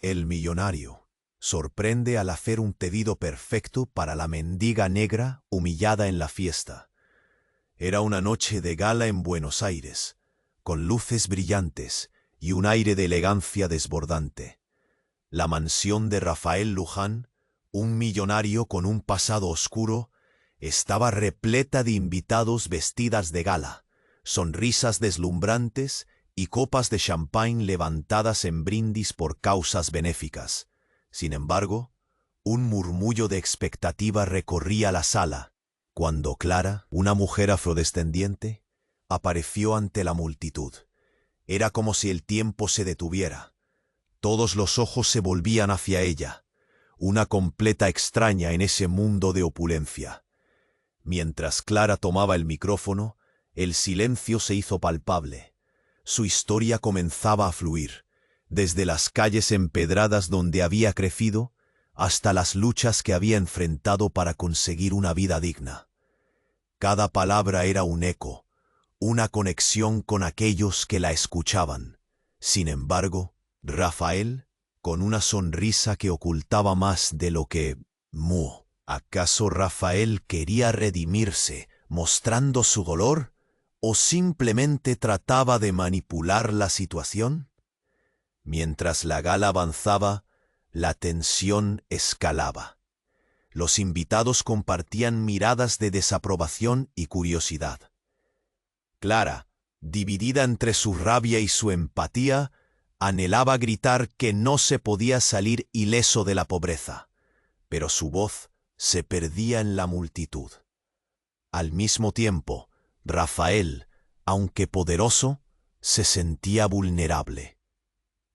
El millonario sorprende al hacer un pedido perfecto para la mendiga negra humillada en la fiesta. Era una noche de gala en Buenos Aires, con luces brillantes y un aire de elegancia desbordante. La mansión de Rafael Luján, un millonario con un pasado oscuro, estaba repleta de invitados vestidas de gala, sonrisas deslumbrantes y copas de champán levantadas en brindis por causas benéficas. Sin embargo, un murmullo de expectativa recorría la sala, cuando Clara, una mujer afrodescendiente, apareció ante la multitud. Era como si el tiempo se detuviera. Todos los ojos se volvían hacia ella, una completa extraña en ese mundo de opulencia. Mientras Clara tomaba el micrófono, el silencio se hizo palpable. Su historia comenzaba a fluir, desde las calles empedradas donde había crecido, hasta las luchas que había enfrentado para conseguir una vida digna. Cada palabra era un eco, una conexión con aquellos que la escuchaban. Sin embargo, Rafael, con una sonrisa que ocultaba más de lo que... ¿Acaso Rafael quería redimirse, mostrando su dolor, o simplemente trataba de manipular la situación? Mientras la gala avanzaba, la tensión escalaba. Los invitados compartían miradas de desaprobación y curiosidad. Clara, dividida entre su rabia y su empatía, anhelaba gritar que no se podía salir ileso de la pobreza, pero su voz se perdía en la multitud. Al mismo tiempo, Rafael, aunque poderoso, se sentía vulnerable.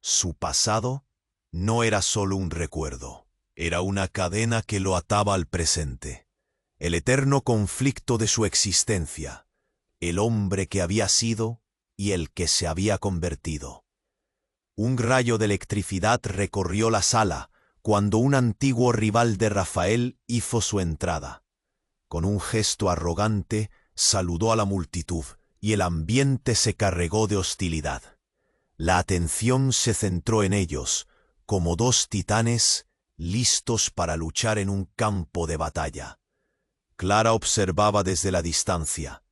Su pasado no era solo un recuerdo, era una cadena que lo ataba al presente, el eterno conflicto de su existencia, el hombre que había sido y el que se había convertido. Un rayo de electricidad recorrió la sala cuando un antiguo rival de Rafael hizo su entrada. Con un gesto arrogante, saludó a la multitud y el ambiente se cargó de hostilidad. La atención se centró en ellos, como dos titanes listos para luchar en un campo de batalla. Clara observaba desde la distancia,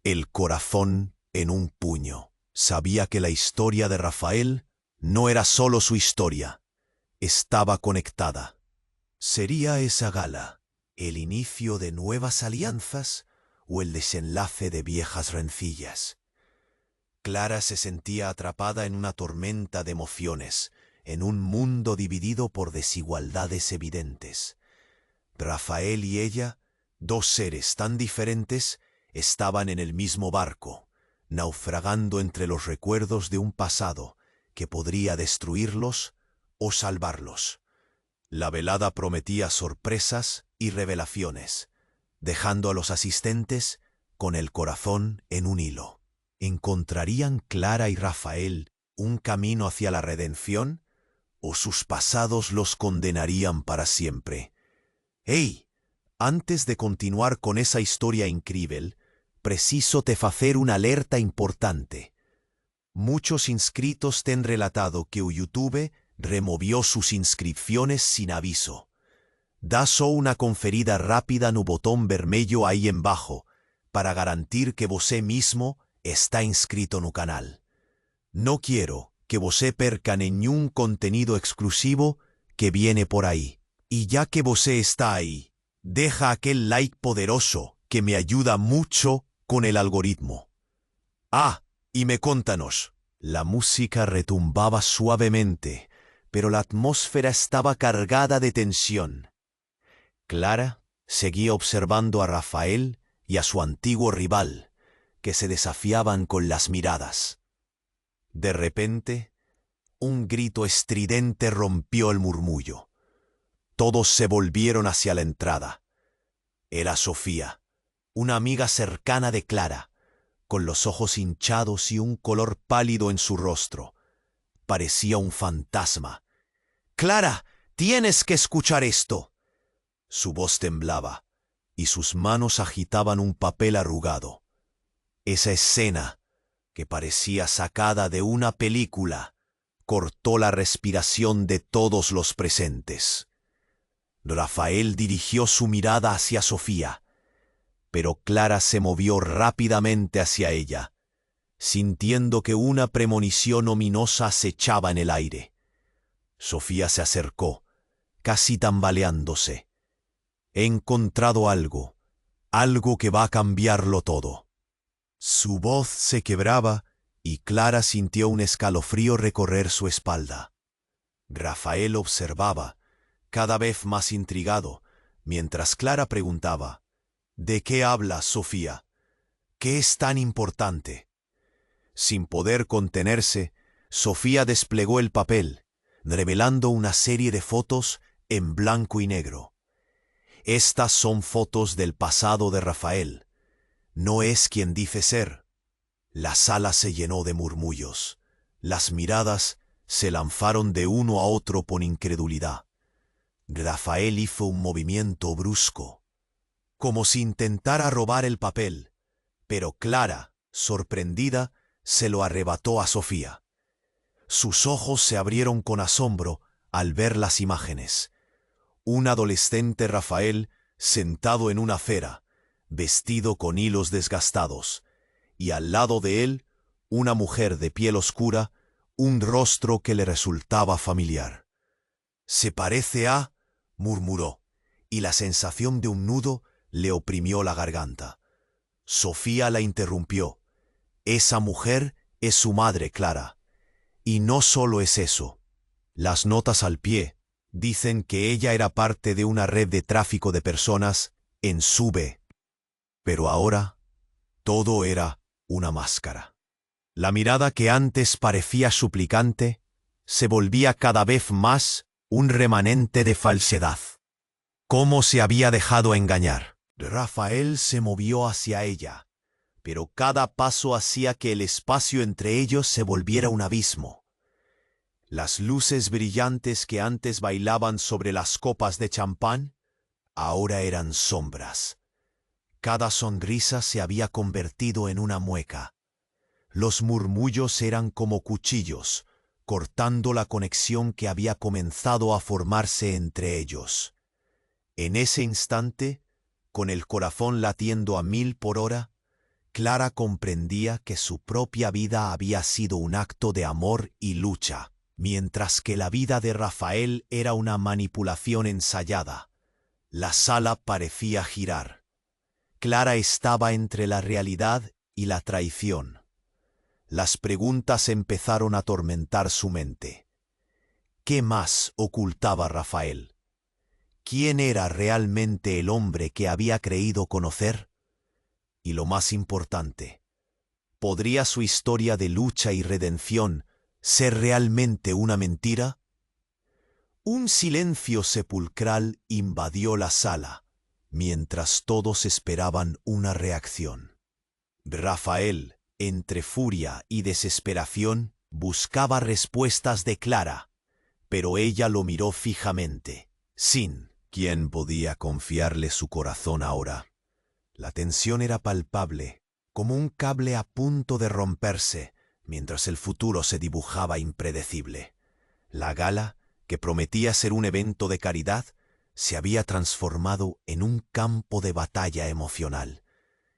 el corazón en un puño. Sabía que la historia de Rafael no era solo su historia, estaba conectada. ¿Sería esa gala el inicio de nuevas alianzas o el desenlace de viejas rencillas? Clara se sentía atrapada en una tormenta de emociones, en un mundo dividido por desigualdades evidentes. Rafael y ella, dos seres tan diferentes, estaban en el mismo barco, naufragando entre los recuerdos de un pasado que podría destruirlos o salvarlos. La velada prometía sorpresas y revelaciones, dejando a los asistentes con el corazón en un hilo. ¿Encontrarían Clara y Rafael un camino hacia la redención o sus pasados los condenarían para siempre? ¡Hey! Antes de continuar con esa historia increíble, preciso te hacer una alerta importante. Muchos inscritos te han relatado que YouTube removió sus inscripciones sin aviso. Da só una conferida rápida no botón vermelho ahí en bajo para garantir que você mismo está inscrito no canal. No quiero que você perca nenhum contenido exclusivo que viene por ahí. Y ya que você está ahí, deja aquel like poderoso que me ayuda mucho con el algoritmo. Ah, y me contanos. La música retumbaba suavemente, pero la atmósfera estaba cargada de tensión. Clara seguía observando a Rafael y a su antiguo rival, que se desafiaban con las miradas. De repente, un grito estridente rompió el murmullo. Todos se volvieron hacia la entrada. Era Sofía, una amiga cercana de Clara, con los ojos hinchados y un color pálido en su rostro. Parecía un fantasma. «¡Clara, tienes que escuchar esto!». Su voz temblaba, y sus manos agitaban un papel arrugado. Esa escena, que parecía sacada de una película, cortó la respiración de todos los presentes. Rafael dirigió su mirada hacia Sofía, pero Clara se movió rápidamente hacia ella, sintiendo que una premonición ominosa acechaba en el aire. Sofía se acercó, casi tambaleándose. He encontrado algo que va a cambiarlo todo. Su voz se quebraba y Clara sintió un escalofrío recorrer su espalda. Rafael observaba, cada vez más intrigado, mientras Clara preguntaba: ¿De qué hablas, Sofía? ¿Qué es tan importante? Sin poder contenerse, Sofía desplegó el papel, revelando una serie de fotos en blanco y negro. Estas son fotos del pasado de Rafael. No es quien dice ser. La sala se llenó de murmullos. Las miradas se lanzaron de uno a otro con incredulidad. Rafael hizo un movimiento brusco, como si intentara robar el papel, pero Clara, sorprendida, se lo arrebató a Sofía. Sus ojos se abrieron con asombro al ver las imágenes. Un adolescente Rafael sentado en una acera, vestido con hilos desgastados, y al lado de él una mujer de piel oscura, un rostro que le resultaba familiar. «Se parece a», murmuró, y la sensación de un nudo le oprimió la garganta. Sofía la interrumpió. «Esa mujer es su madre, Clara. Y no solo es eso. Las notas al pie dicen que ella era parte de una red de tráfico de personas en Sube. Pero ahora todo era una máscara». La mirada que antes parecía suplicante se volvía cada vez más un remanente de falsedad. ¿Cómo se había dejado engañar? Rafael se movió hacia ella, pero cada paso hacía que el espacio entre ellos se volviera un abismo. Las luces brillantes que antes bailaban sobre las copas de champán ahora eran sombras. Cada sonrisa se había convertido en una mueca. Los murmullos eran como cuchillos, cortando la conexión que había comenzado a formarse entre ellos. En ese instante, con el corazón latiendo a 1000 por hora, Clara comprendía que su propia vida había sido un acto de amor y lucha, mientras que la vida de Rafael era una manipulación ensayada. La sala parecía girar. Clara estaba entre la realidad y la traición. Las preguntas empezaron a atormentar su mente. ¿Qué más ocultaba Rafael? ¿Quién era realmente el hombre que había creído conocer? Y lo más importante, ¿podría su historia de lucha y redención ser realmente una mentira? Un silencio sepulcral invadió la sala, mientras todos esperaban una reacción. Rafael, entre furia y desesperación, buscaba respuestas de Clara, pero ella lo miró fijamente. ¿Quién podía confiarle su corazón ahora? La tensión era palpable, como un cable a punto de romperse, mientras el futuro se dibujaba impredecible. La gala, que prometía ser un evento de caridad, se había transformado en un campo de batalla emocional.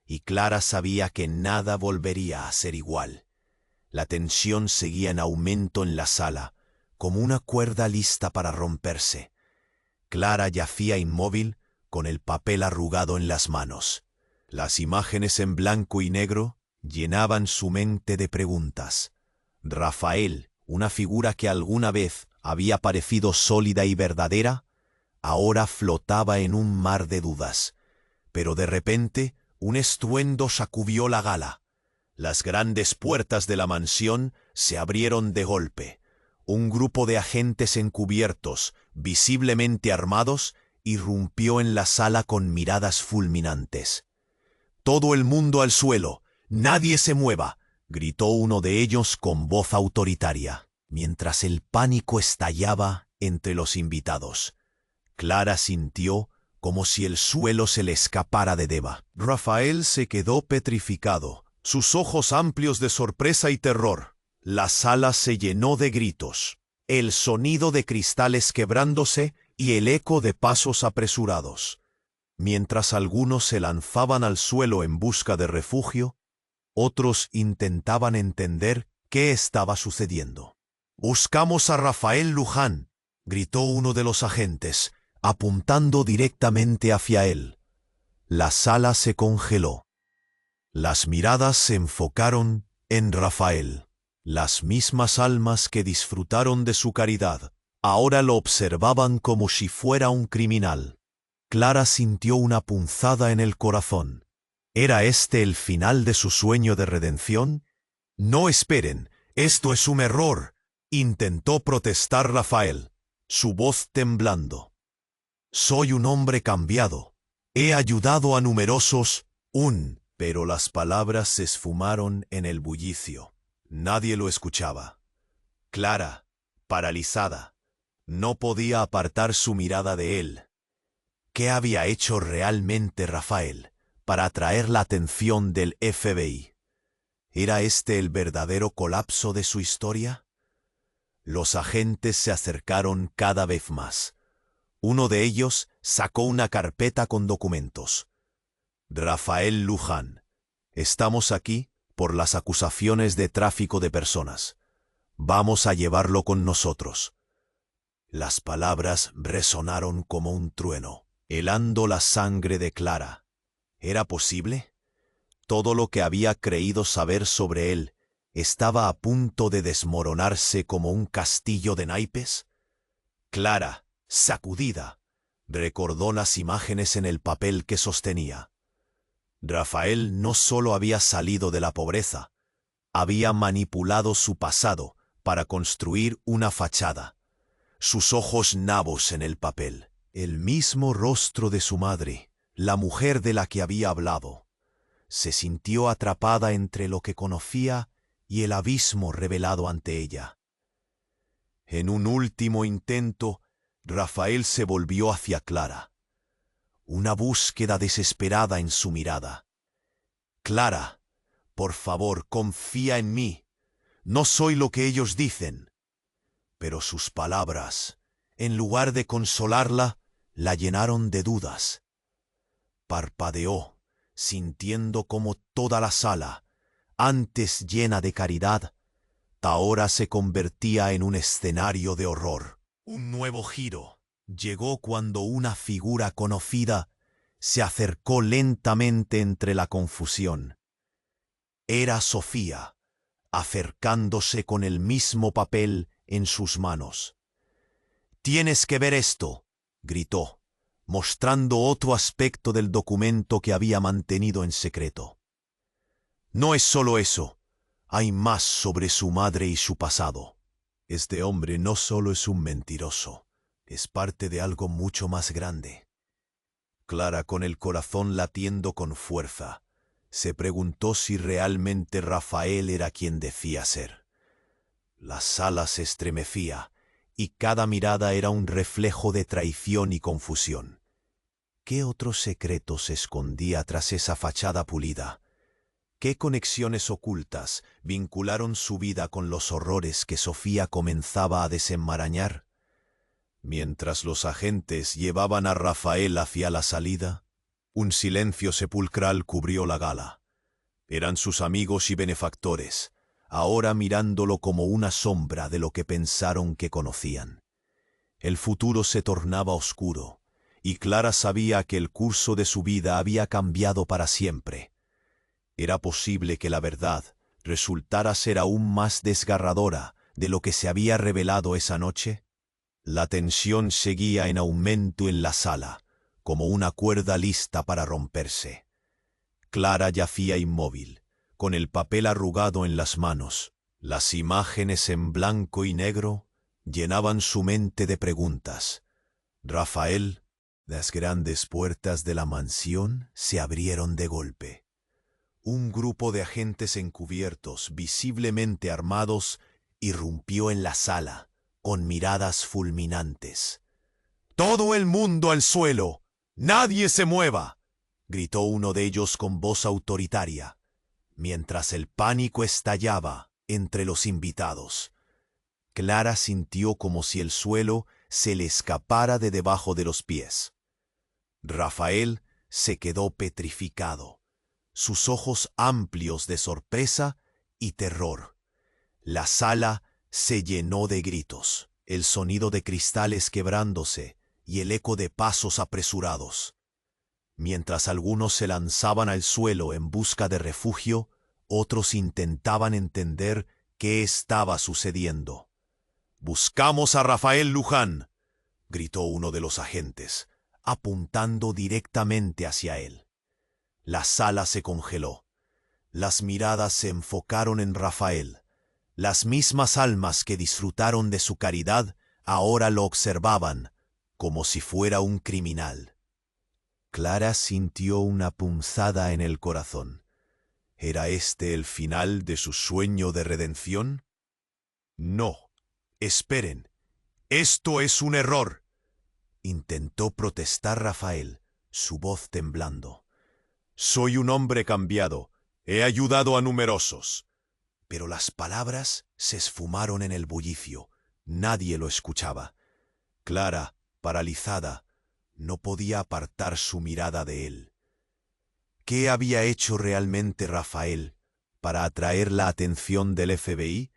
Y Clara sabía que nada volvería a ser igual. La tensión seguía en aumento en la sala, como una cuerda lista para romperse. Clara yacía inmóvil, con el papel arrugado en las manos. Las imágenes en blanco y negro llenaban su mente de preguntas. Rafael, una figura que alguna vez había parecido sólida y verdadera, ahora flotaba en un mar de dudas. Pero de repente, un estruendo sacudió la gala. Las grandes puertas de la mansión se abrieron de golpe. Un grupo de agentes encubiertos, visiblemente armados, irrumpió en la sala con miradas fulminantes. «Todo el mundo al suelo, nadie se mueva», gritó uno de ellos con voz autoritaria, mientras el pánico estallaba entre los invitados. Clara sintió como si el suelo se le escapara de deba. Rafael se quedó petrificado, sus ojos amplios de sorpresa y terror. La sala se llenó de gritos, el sonido de cristales quebrándose y el eco de pasos apresurados. Mientras algunos se lanzaban al suelo en busca de refugio, otros intentaban entender qué estaba sucediendo. «Buscamos a Rafael Luján», gritó uno de los agentes, apuntando directamente hacia él. La sala se congeló. Las miradas se enfocaron en Rafael. Las mismas almas que disfrutaron de su caridad, ahora lo observaban como si fuera un criminal. Clara sintió una punzada en el corazón. ¿Era este el final de su sueño de redención? «No esperen, esto es un error», intentó protestar Rafael, su voz temblando. «Soy un hombre cambiado. He ayudado a numerosos, pero las palabras se esfumaron en el bullicio. Nadie lo escuchaba. Clara, paralizada, no podía apartar su mirada de él. ¿Qué había hecho realmente Rafael para atraer la atención del FBI? ¿Era este el verdadero colapso de su historia? Los agentes se acercaron cada vez más. Uno de ellos sacó una carpeta con documentos. «Rafael Luján, estamos aquí por las acusaciones de tráfico de personas. Vamos a llevarlo con nosotros». Las palabras resonaron como un trueno, helando la sangre de Clara. ¿Era posible? Todo lo que había creído saber sobre él estaba a punto de desmoronarse como un castillo de naipes. Clara, sacudida, recordó las imágenes en el papel que sostenía. Rafael no solo había salido de la pobreza, había manipulado su pasado para construir una fachada. Sus ojos nabos en el papel, el mismo rostro de su madre, la mujer de la que había hablado. Se sintió atrapada entre lo que conocía y el abismo revelado ante ella. En un último intento, Rafael se volvió hacia Clara. Una búsqueda desesperada en su mirada. «Clara, por favor, confía en mí. No soy lo que ellos dicen». Pero sus palabras, en lugar de consolarla, la llenaron de dudas. Parpadeó, sintiendo como toda la sala, antes llena de caridad, ahora se convertía en un escenario de horror. Un nuevo giro llegó cuando una figura conocida se acercó lentamente entre la confusión. Era Sofía, acercándose con el mismo papel en sus manos. «Tienes que ver esto», gritó, mostrando otro aspecto del documento que había mantenido en secreto. «No es solo eso, hay más sobre su madre y su pasado. Este hombre no solo es un mentiroso, es parte de algo mucho más grande». Clara, con el corazón latiendo con fuerza, se preguntó si realmente Rafael era quien decía ser. La sala se estremecía, y cada mirada era un reflejo de traición y confusión. ¿Qué otro secreto se escondía tras esa fachada pulida? ¿Qué conexiones ocultas vincularon su vida con los horrores que Sofía comenzaba a desenmarañar? Mientras los agentes llevaban a Rafael hacia la salida, un silencio sepulcral cubrió la gala. Eran sus amigos y benefactores, ahora mirándolo como una sombra de lo que pensaron que conocían. El futuro se tornaba oscuro, y Clara sabía que el curso de su vida había cambiado para siempre. ¿Era posible que la verdad resultara ser aún más desgarradora de lo que se había revelado esa noche? La tensión seguía en aumento en la sala, como una cuerda lista para romperse. Clara yacía inmóvil, con el papel arrugado en las manos. Las imágenes en blanco y negro llenaban su mente de preguntas. «Rafael». Las grandes puertas de la mansión se abrieron de golpe. Un grupo de agentes encubiertos, visiblemente armados, irrumpió en la sala, con miradas fulminantes. «¡Todo el mundo al suelo! ¡Nadie se mueva!», gritó uno de ellos con voz autoritaria. Mientras el pánico estallaba, entre los invitados. Clara sintió como si el suelo se le escapara de debajo de los pies. Rafael se quedó petrificado, sus ojos amplios de sorpresa y terror. La sala se llenó de gritos, el sonido de cristales quebrándose y el eco de pasos apresurados. Mientras algunos se lanzaban al suelo en busca de refugio, otros intentaban entender qué estaba sucediendo. «¡Buscamos a Rafael Luján!», gritó uno de los agentes, apuntando directamente hacia él. La sala se congeló. Las miradas se enfocaron en Rafael. Las mismas almas que disfrutaron de su caridad ahora lo observaban, como si fuera un criminal. Clara sintió una punzada en el corazón. ¿Era este el final de su sueño de redención? «No, esperen, esto es un error», intentó protestar Rafael, su voz temblando. «Soy un hombre cambiado, he ayudado a numerosos». Pero las palabras se esfumaron en el bullicio. Nadie lo escuchaba. Clara, paralizada, no podía apartar su mirada de él. ¿Qué había hecho realmente Rafael para atraer la atención del FBI?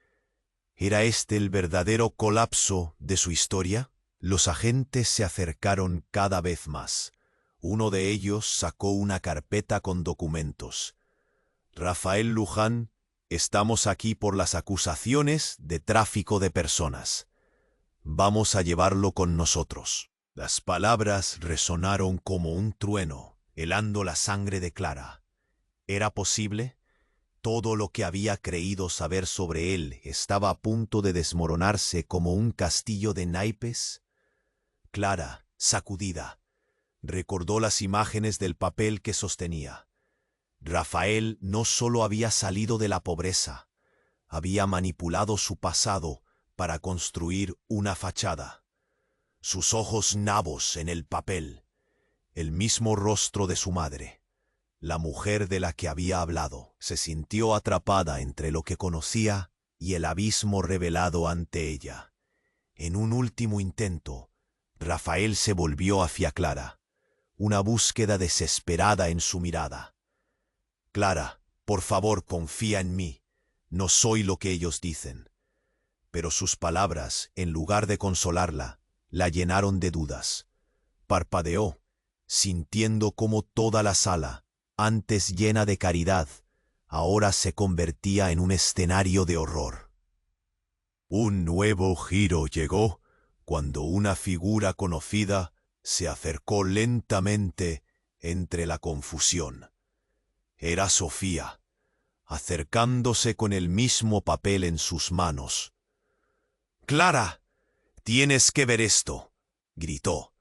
¿Era este el verdadero colapso de su historia? Los agentes se acercaron cada vez más. Uno de ellos sacó una carpeta con documentos. «Rafael Luján, estamos aquí por las acusaciones de tráfico de personas. Vamos a llevarlo con nosotros». Las palabras resonaron como un trueno, helando la sangre de Clara. ¿Era posible? Todo lo que había creído saber sobre él estaba a punto de desmoronarse como un castillo de naipes. Clara, sacudida, recordó las imágenes del papel que sostenía. Rafael no solo había salido de la pobreza, había manipulado su pasado para construir una fachada. Sus ojos nabos en el papel, el mismo rostro de su madre, la mujer de la que había hablado, se sintió atrapada entre lo que conocía y el abismo revelado ante ella. En un último intento, Rafael se volvió hacia Clara, una búsqueda desesperada en su mirada. «Clara, por favor, confía en mí. No soy lo que ellos dicen». Pero sus palabras, en lugar de consolarla, la llenaron de dudas. Parpadeó, sintiendo cómo toda la sala, antes llena de caridad, ahora se convertía en un escenario de horror. Un nuevo giro llegó cuando una figura conocida se acercó lentamente entre la confusión. Era Sofía, acercándose con el mismo papel en sus manos. «Clara, tienes que ver esto», gritó,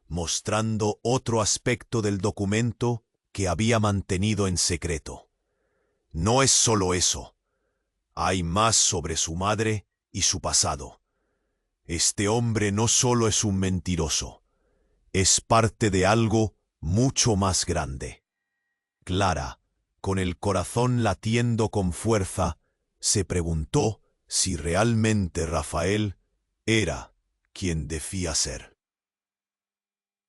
mostrando otro aspecto del documento que había mantenido en secreto. «No es solo eso. Hay más sobre su madre y su pasado. Este hombre no solo es un mentiroso, es parte de algo mucho más grande». Clara, con el corazón latiendo con fuerza, se preguntó si realmente Rafael era quien decía ser.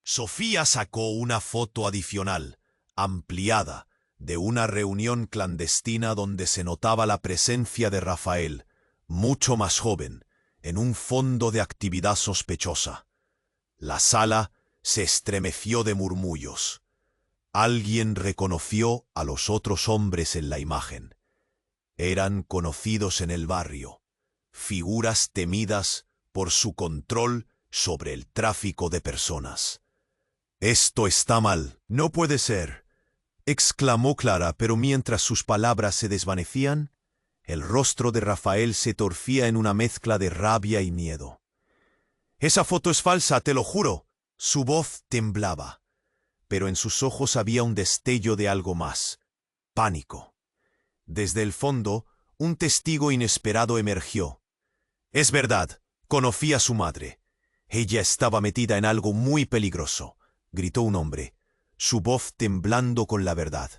Sofía sacó una foto adicional, ampliada, de una reunión clandestina donde se notaba la presencia de Rafael, mucho más joven, en un fondo de actividad sospechosa. La sala se estremeció de murmullos. Alguien reconoció a los otros hombres en la imagen. Eran conocidos en el barrio, figuras temidas por su control sobre el tráfico de personas. «Esto está mal, no puede ser», exclamó Clara, pero mientras sus palabras se desvanecían, el rostro de Rafael se torcía en una mezcla de rabia y miedo. «Esa foto es falsa, te lo juro». Su voz temblaba, pero en sus ojos había un destello de algo más: pánico. Desde el fondo, un testigo inesperado emergió. «Es verdad, conocí a su madre. Ella estaba metida en algo muy peligroso», gritó un hombre, su voz temblando con la verdad.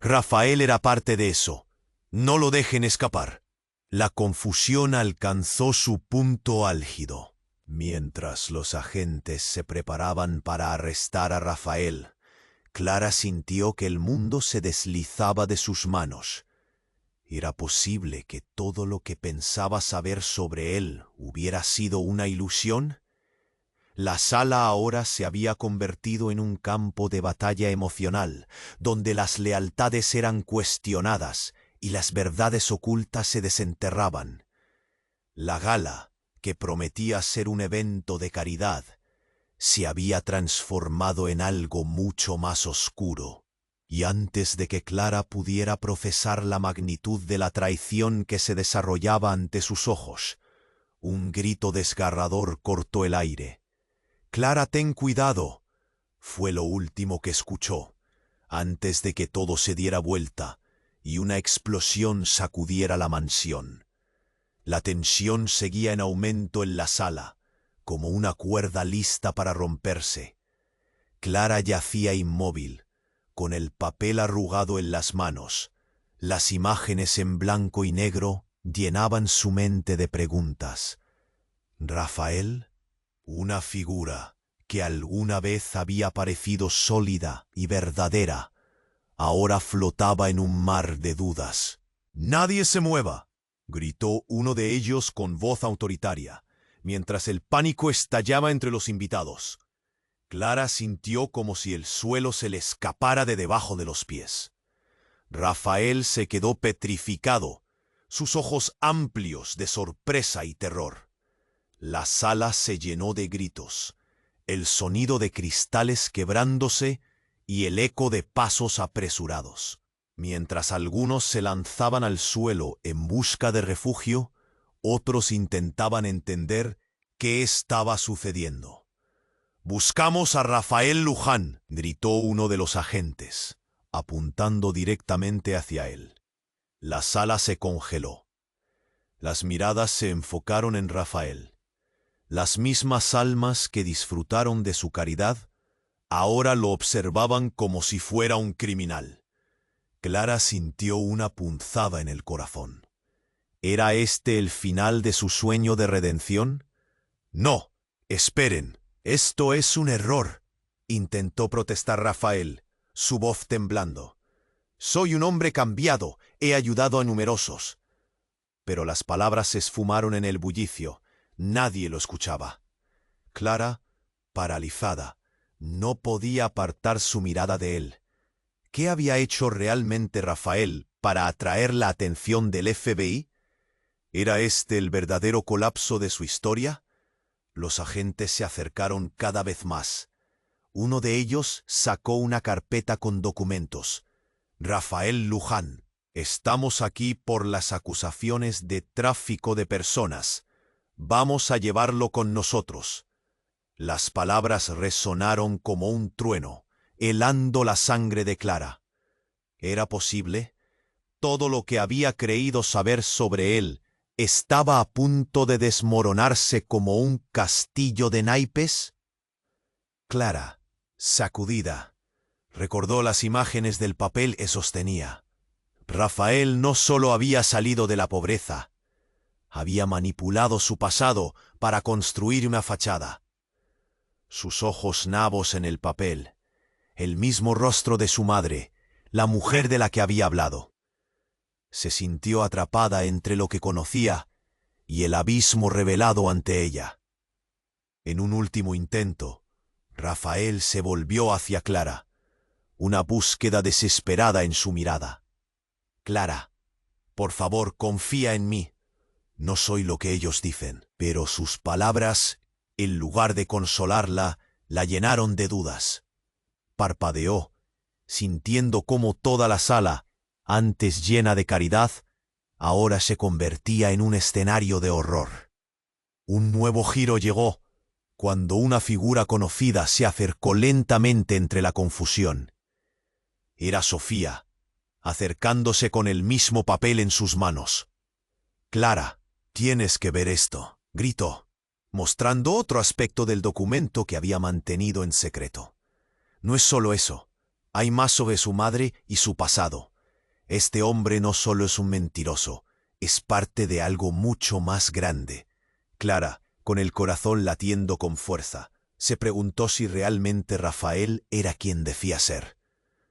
«Rafael era parte de eso. No lo dejen escapar». La confusión alcanzó su punto álgido. Mientras los agentes se preparaban para arrestar a Rafael, Clara sintió que el mundo se deslizaba de sus manos. ¿Era posible que todo lo que pensaba saber sobre él hubiera sido una ilusión? La sala ahora se había convertido en un campo de batalla emocional, donde las lealtades eran cuestionadas y las verdades ocultas se desenterraban. La gala, que prometía ser un evento de caridad, se había transformado en algo mucho más oscuro. Y antes de que Clara pudiera profesar la magnitud de la traición que se desarrollaba ante sus ojos, un grito desgarrador cortó el aire. «Clara, ten cuidado», fue lo último que escuchó, antes de que todo se diera vuelta y una explosión sacudiera la mansión. La tensión seguía en aumento en la sala, como una cuerda lista para romperse. Clara yacía inmóvil, con el papel arrugado en las manos. Las imágenes en blanco y negro llenaban su mente de preguntas. ¿Rafael? Una figura que alguna vez había parecido sólida y verdadera, ahora flotaba en un mar de dudas. «¡Nadie se mueva!», gritó uno de ellos con voz autoritaria, mientras el pánico estallaba entre los invitados. Clara sintió como si el suelo se le escapara de debajo de los pies. Rafael se quedó petrificado, sus ojos amplios de sorpresa y terror. La sala se llenó de gritos, el sonido de cristales quebrándose y el eco de pasos apresurados. Mientras algunos se lanzaban al suelo en busca de refugio, otros intentaban entender qué estaba sucediendo. «¡Buscamos a Rafael Luján!», gritó uno de los agentes, apuntando directamente hacia él. La sala se congeló. Las miradas se enfocaron en Rafael. Las mismas almas que disfrutaron de su caridad ahora lo observaban como si fuera un criminal. Clara sintió una punzada en el corazón. ¿Era este el final de su sueño de redención? «No, esperen, esto es un error», intentó protestar Rafael, su voz temblando. «Soy un hombre cambiado, he ayudado a numerosos». Pero las palabras se esfumaron en el bullicio. Nadie lo escuchaba. Clara, paralizada, no podía apartar su mirada de él. ¿Qué había hecho realmente Rafael para atraer la atención del FBI? ¿Era este el verdadero colapso de su historia? Los agentes se acercaron cada vez más. Uno de ellos sacó una carpeta con documentos. «Rafael Luján, estamos aquí por las acusaciones de tráfico de personas. Vamos a llevarlo con nosotros». Las palabras resonaron como un trueno, helando la sangre de Clara. ¿Era posible? Todo lo que había creído saber sobre él estaba a punto de desmoronarse como un castillo de naipes. Clara, sacudida, recordó las imágenes del papel que sostenía. Rafael no solo había salido de la pobreza, había manipulado su pasado para construir una fachada. Sus ojos nabos en el papel, el mismo rostro de su madre, la mujer de la que había hablado. Se sintió atrapada entre lo que conocía y el abismo revelado ante ella. En un último intento, Rafael se volvió hacia Clara, una búsqueda desesperada en su mirada. «Clara, por favor, confía en mí. No soy lo que ellos dicen». Pero sus palabras, en lugar de consolarla, la llenaron de dudas. Parpadeó, sintiendo cómo toda la sala, antes llena de caridad, ahora se convertía en un escenario de horror. Un nuevo giro llegó, cuando una figura conocida se acercó lentamente entre la confusión. Era Sofía, acercándose con el mismo papel en sus manos. «Clara, tienes que ver esto», gritó, mostrando otro aspecto del documento que había mantenido en secreto. «No es solo eso, hay más sobre su madre y su pasado. Este hombre no solo es un mentiroso, es parte de algo mucho más grande. Clara, con el corazón latiendo con fuerza, se preguntó si realmente Rafael era quien decía ser.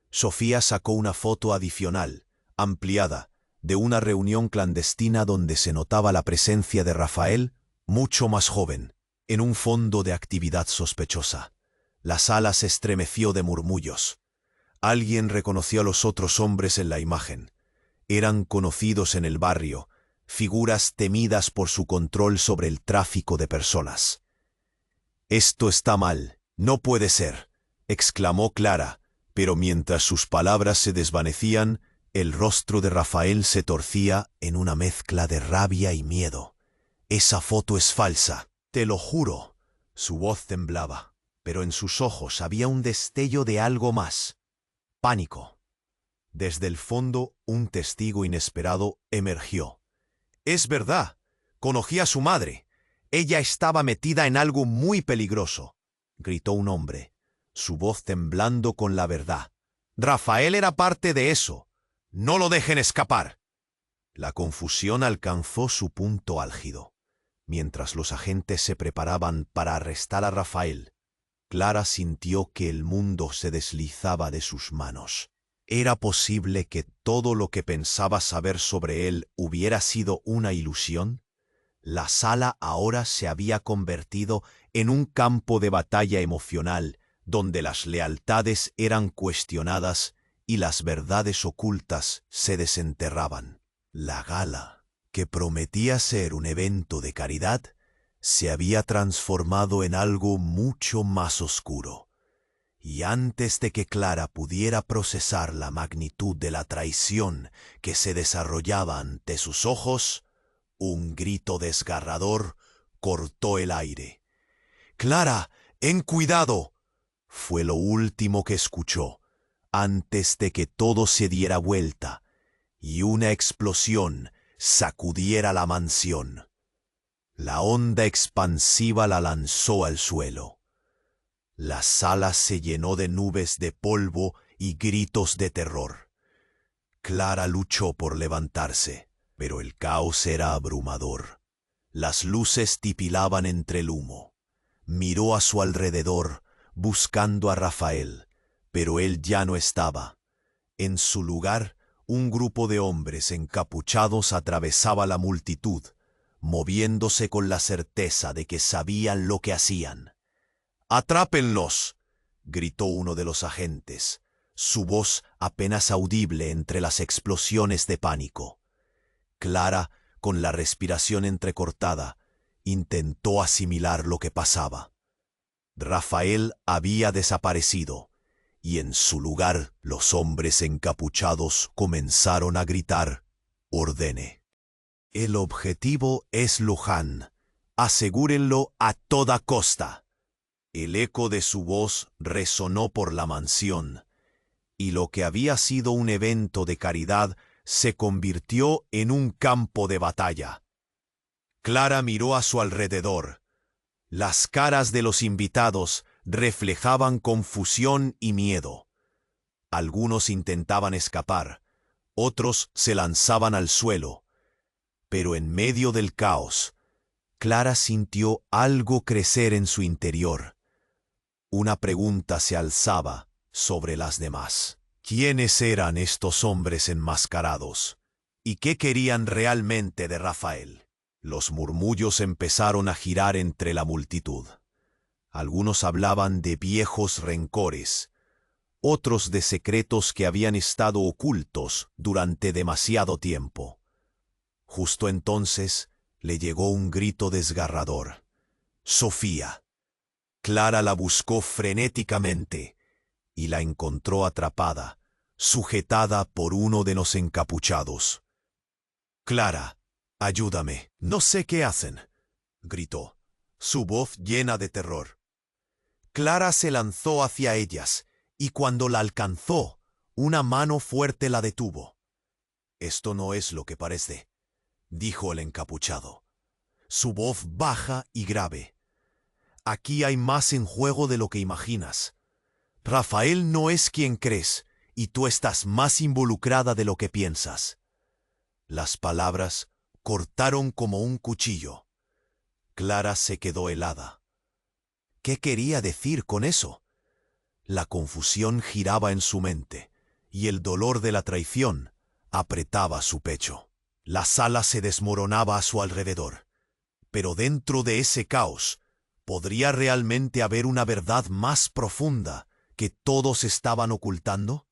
Sofía sacó una foto adicional, ampliada, de una reunión clandestina donde se notaba la presencia de Rafael, mucho más joven, en un fondo de actividad sospechosa. La sala se estremeció de murmullos. Alguien reconoció a los otros hombres en la imagen. Eran conocidos en el barrio, figuras temidas por su control sobre el tráfico de personas. «Esto está mal, no puede ser», exclamó Clara, pero mientras sus palabras se desvanecían, el rostro de Rafael se torcía en una mezcla de rabia y miedo. «Esa foto es falsa, te lo juro». Su voz temblaba, pero en sus ojos había un destello de algo más. Pánico. Desde el fondo, un testigo inesperado emergió. «Es verdad, conocí a su madre. Ella estaba metida en algo muy peligroso», gritó un hombre, su voz temblando con la verdad. «Rafael era parte de eso. No lo dejen escapar». La confusión alcanzó su punto álgido. Mientras los agentes se preparaban para arrestar a Rafael, Clara sintió que el mundo se deslizaba de sus manos. ¿Era posible que todo lo que pensaba saber sobre él hubiera sido una ilusión? La sala ahora se había convertido en un campo de batalla emocional, donde las lealtades eran cuestionadas y las verdades ocultas se desenterraban. La gala, que prometía ser un evento de caridad, se había transformado en algo mucho más oscuro. Y antes de que Clara pudiera procesar la magnitud de la traición que se desarrollaba ante sus ojos, un grito desgarrador cortó el aire. «¡Clara, ten cuidado!», fue lo último que escuchó, antes de que todo se diera vuelta y una explosión sacudiera la mansión. La onda expansiva la lanzó al suelo. La sala se llenó de nubes de polvo y gritos de terror. Clara luchó por levantarse, pero el caos era abrumador. Las luces titilaban entre el humo. Miró a su alrededor, buscando a Rafael, pero él ya no estaba. En su lugar, un grupo de hombres encapuchados atravesaba la multitud, moviéndose con la certeza de que sabían lo que hacían. «¡Atrápenlos!», gritó uno de los agentes, su voz apenas audible entre las explosiones de pánico. Clara, con la respiración entrecortada, intentó asimilar lo que pasaba. Rafael había desaparecido, y en su lugar los hombres encapuchados comenzaron a gritar: «¡Ordene! El objetivo es Luján. Asegúrenlo a toda costa». El eco de su voz resonó por la mansión, y lo que había sido un evento de caridad se convirtió en un campo de batalla. Clara miró a su alrededor. Las caras de los invitados reflejaban confusión y miedo. Algunos intentaban escapar, otros se lanzaban al suelo. Pero en medio del caos, Clara sintió algo crecer en su interior. Una pregunta se alzaba sobre las demás. ¿Quiénes eran estos hombres enmascarados? ¿Y qué querían realmente de Rafael? Los murmullos empezaron a girar entre la multitud. Algunos hablaban de viejos rencores, otros de secretos que habían estado ocultos durante demasiado tiempo. Justo entonces le llegó un grito desgarrador. «¡Sofía!». Clara la buscó frenéticamente y la encontró atrapada, sujetada por uno de los encapuchados. «Clara, ayúdame». «No sé qué hacen», gritó, su voz llena de terror. Clara se lanzó hacia ellas, y cuando la alcanzó, una mano fuerte la detuvo. «Esto no es lo que parece», dijo el encapuchado, su voz baja y grave. «Aquí hay más en juego de lo que imaginas. Rafael no es quien crees, y tú estás más involucrada de lo que piensas». Las palabras cortaron como un cuchillo. Clara se quedó helada. ¿Qué quería decir con eso? La confusión giraba en su mente, y el dolor de la traición apretaba su pecho. La sala se desmoronaba a su alrededor. Pero dentro de ese caos, ¿podría realmente haber una verdad más profunda que todos estaban ocultando?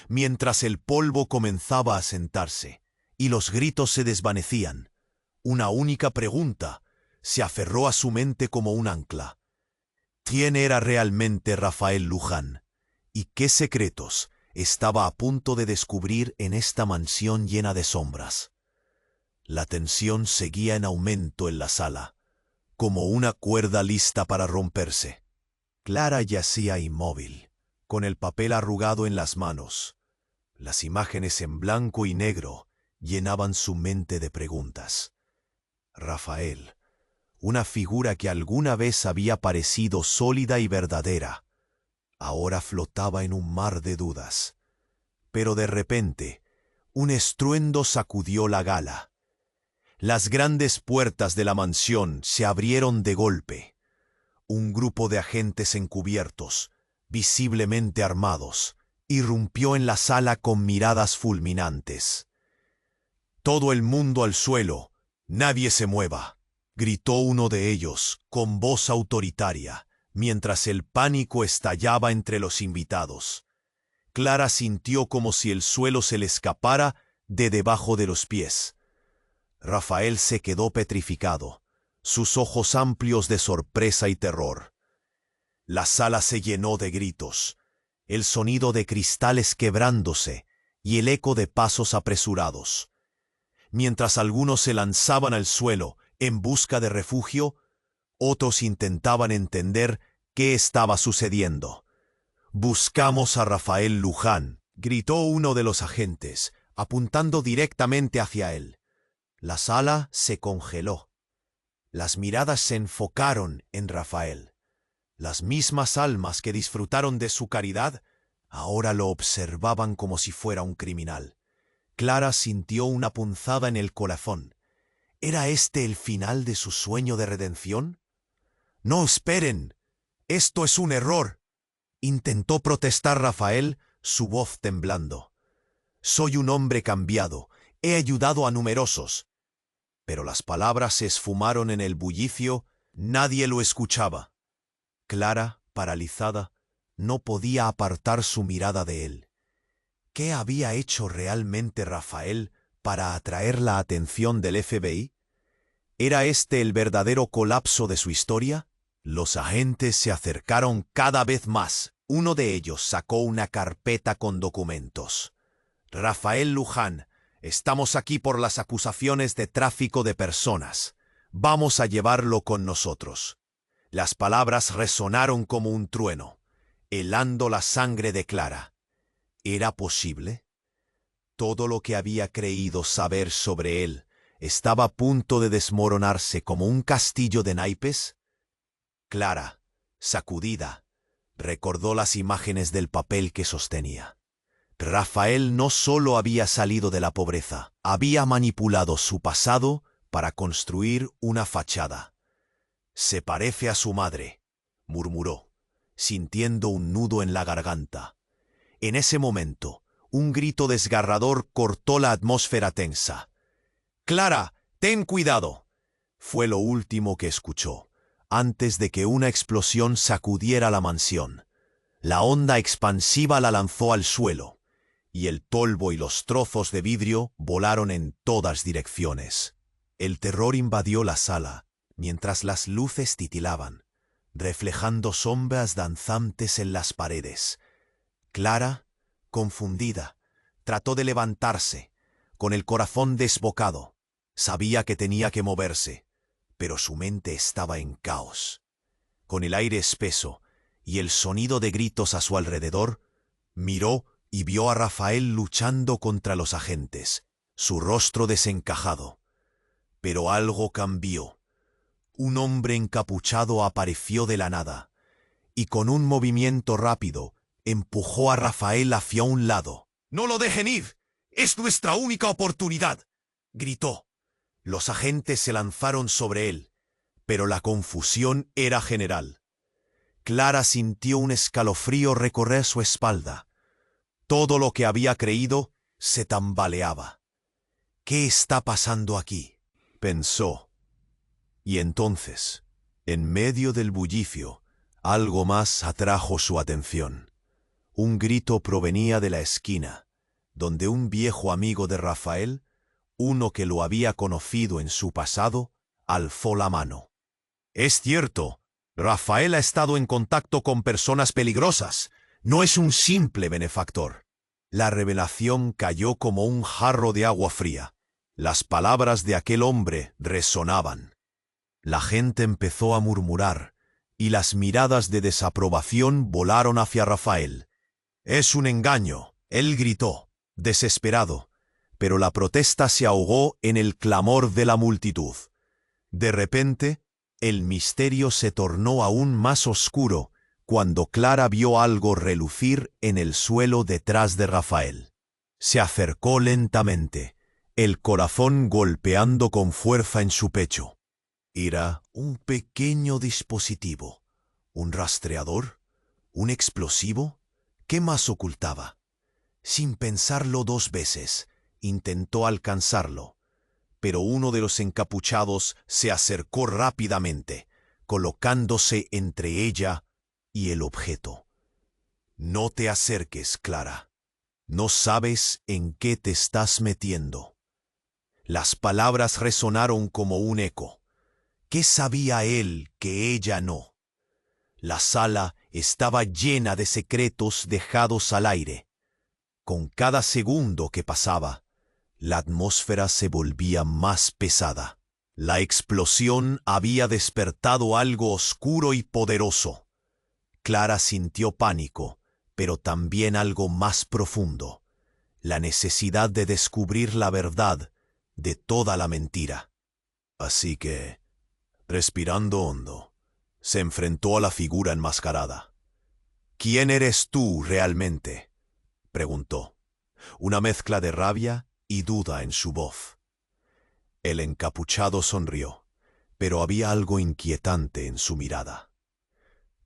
Mientras el polvo comenzaba a sentarse y los gritos se desvanecían, una única pregunta se aferró a su mente como un ancla. ¿Quién era realmente Rafael Luján? ¿Y qué secretos estaba a punto de descubrir en esta mansión llena de sombras? La tensión seguía en aumento en la sala, como una cuerda lista para romperse. Clara yacía inmóvil, con el papel arrugado en las manos. Las imágenes en blanco y negro llenaban su mente de preguntas. Rafael, una figura que alguna vez había parecido sólida y verdadera, ahora flotaba en un mar de dudas. Pero de repente, un estruendo sacudió la gala. Las grandes puertas de la mansión se abrieron de golpe. Un grupo de agentes encubiertos, visiblemente armados, irrumpió en la sala con miradas fulminantes. «Todo el mundo al suelo, nadie se mueva», gritó uno de ellos con voz autoritaria, mientras el pánico estallaba entre los invitados. Clara sintió como si el suelo se le escapara de debajo de los pies. Rafael se quedó petrificado, sus ojos amplios de sorpresa y terror. La sala se llenó de gritos, el sonido de cristales quebrándose y el eco de pasos apresurados. Mientras algunos se lanzaban al suelo en busca de refugio, otros intentaban entender qué estaba sucediendo. «Buscamos a Rafael Luján», gritó uno de los agentes, apuntando directamente hacia él. La sala se congeló. Las miradas se enfocaron en Rafael. Las mismas almas que disfrutaron de su caridad ahora lo observaban como si fuera un criminal. Clara sintió una punzada en el corazón. ¿Era este el final de su sueño de redención? «¡No, esperen! ¡Esto es un error!», intentó protestar Rafael, su voz temblando. «Soy un hombre cambiado. He ayudado a numerosos». Pero las palabras se esfumaron en el bullicio, nadie lo escuchaba. Clara, paralizada, no podía apartar su mirada de él. ¿Qué había hecho realmente Rafael para atraer la atención del FBI? ¿Era este el verdadero colapso de su historia? Los agentes se acercaron cada vez más. Uno de ellos sacó una carpeta con documentos. «Rafael Luján, estamos aquí por las acusaciones de tráfico de personas. Vamos a llevarlo con nosotros». Las palabras resonaron como un trueno, helando la sangre de Clara. ¿Era posible? Todo lo que había creído saber sobre él estaba a punto de desmoronarse como un castillo de naipes. Clara, sacudida, recordó las imágenes del papel que sostenía. Rafael no solo había salido de la pobreza, había manipulado su pasado para construir una fachada. «Se parece a su madre», murmuró, sintiendo un nudo en la garganta. En ese momento, un grito desgarrador cortó la atmósfera tensa. «¡Clara, ten cuidado!», fue lo último que escuchó, antes de que una explosión sacudiera la mansión. La onda expansiva la lanzó al suelo, y el polvo y los trozos de vidrio volaron en todas direcciones. El terror invadió la sala, mientras las luces titilaban, reflejando sombras danzantes en las paredes. Clara, confundida, trató de levantarse, con el corazón desbocado. Sabía que tenía que moverse, pero su mente estaba en caos. Con el aire espeso y el sonido de gritos a su alrededor, miró y vio a Rafael luchando contra los agentes, su rostro desencajado. Pero algo cambió. Un hombre encapuchado apareció de la nada, y con un movimiento rápido empujó a Rafael hacia un lado. «¡No lo dejen ir! ¡Es nuestra única oportunidad!», gritó. Los agentes se lanzaron sobre él, pero la confusión era general. Clara sintió un escalofrío recorrer su espalda. Todo lo que había creído se tambaleaba. ¿Qué está pasando aquí?, pensó. Y entonces, en medio del bullicio, algo más atrajo su atención. Un grito provenía de la esquina, donde un viejo amigo de Rafael, uno que lo había conocido en su pasado, alzó la mano. «Es cierto, Rafael ha estado en contacto con personas peligrosas. No es un simple benefactor». La revelación cayó como un jarro de agua fría. Las palabras de aquel hombre resonaban. La gente empezó a murmurar, y las miradas de desaprobación volaron hacia Rafael. «Es un engaño», él gritó, desesperado, pero la protesta se ahogó en el clamor de la multitud. De repente, el misterio se tornó aún más oscuro cuando Clara vio algo relucir en el suelo detrás de Rafael. Se acercó lentamente, el corazón golpeando con fuerza en su pecho. Era un pequeño dispositivo. ¿Un rastreador? ¿Un explosivo? ¿Qué más ocultaba? Sin pensarlo dos veces, intentó alcanzarlo, pero uno de los encapuchados se acercó rápidamente, colocándose entre ella y el objeto. «No te acerques, Clara. No sabes en qué te estás metiendo». Las palabras resonaron como un eco. ¿Qué sabía él que ella no? La sala estaba llena de secretos dejados al aire. Con cada segundo que pasaba, la atmósfera se volvía más pesada. La explosión había despertado algo oscuro y poderoso. Clara sintió pánico, pero también algo más profundo: la necesidad de descubrir la verdad de toda la mentira. Así que, respirando hondo, se enfrentó a la figura enmascarada. «¿Quién eres tú realmente?», preguntó, una mezcla de rabia y duda en su voz. El encapuchado sonrió, pero había algo inquietante en su mirada.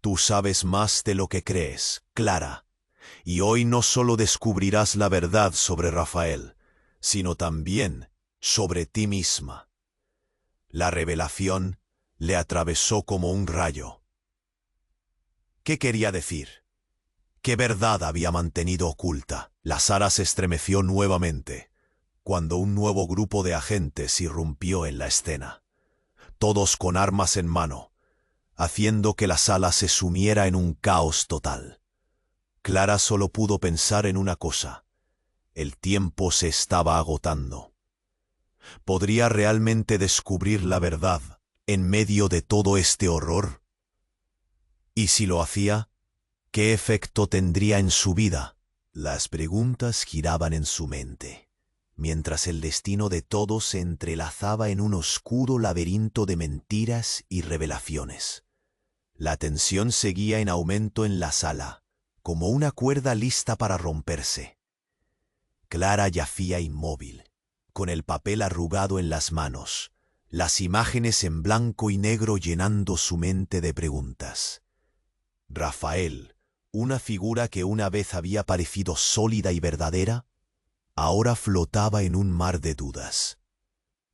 «Tú sabes más de lo que crees, Clara, y hoy no solo descubrirás la verdad sobre Rafael, sino también sobre ti misma». La revelación le atravesó como un rayo. ¿Qué quería decir? ¿Qué verdad había mantenido oculta? La sala se estremeció nuevamente, cuando un nuevo grupo de agentes irrumpió en la escena, todos con armas en mano, haciendo que la sala se sumiera en un caos total. Clara solo pudo pensar en una cosa: el tiempo se estaba agotando. ¿Podría realmente descubrir la verdad en medio de todo este horror? Y si lo hacía, ¿qué efecto tendría en su vida? Las preguntas giraban en su mente, mientras el destino de todos se entrelazaba en un oscuro laberinto de mentiras y revelaciones. La tensión seguía en aumento en la sala, como una cuerda lista para romperse. Clara yacía inmóvil, con el papel arrugado en las manos, las imágenes en blanco y negro llenando su mente de preguntas. Rafael, una figura que una vez había parecido sólida y verdadera, ahora flotaba en un mar de dudas.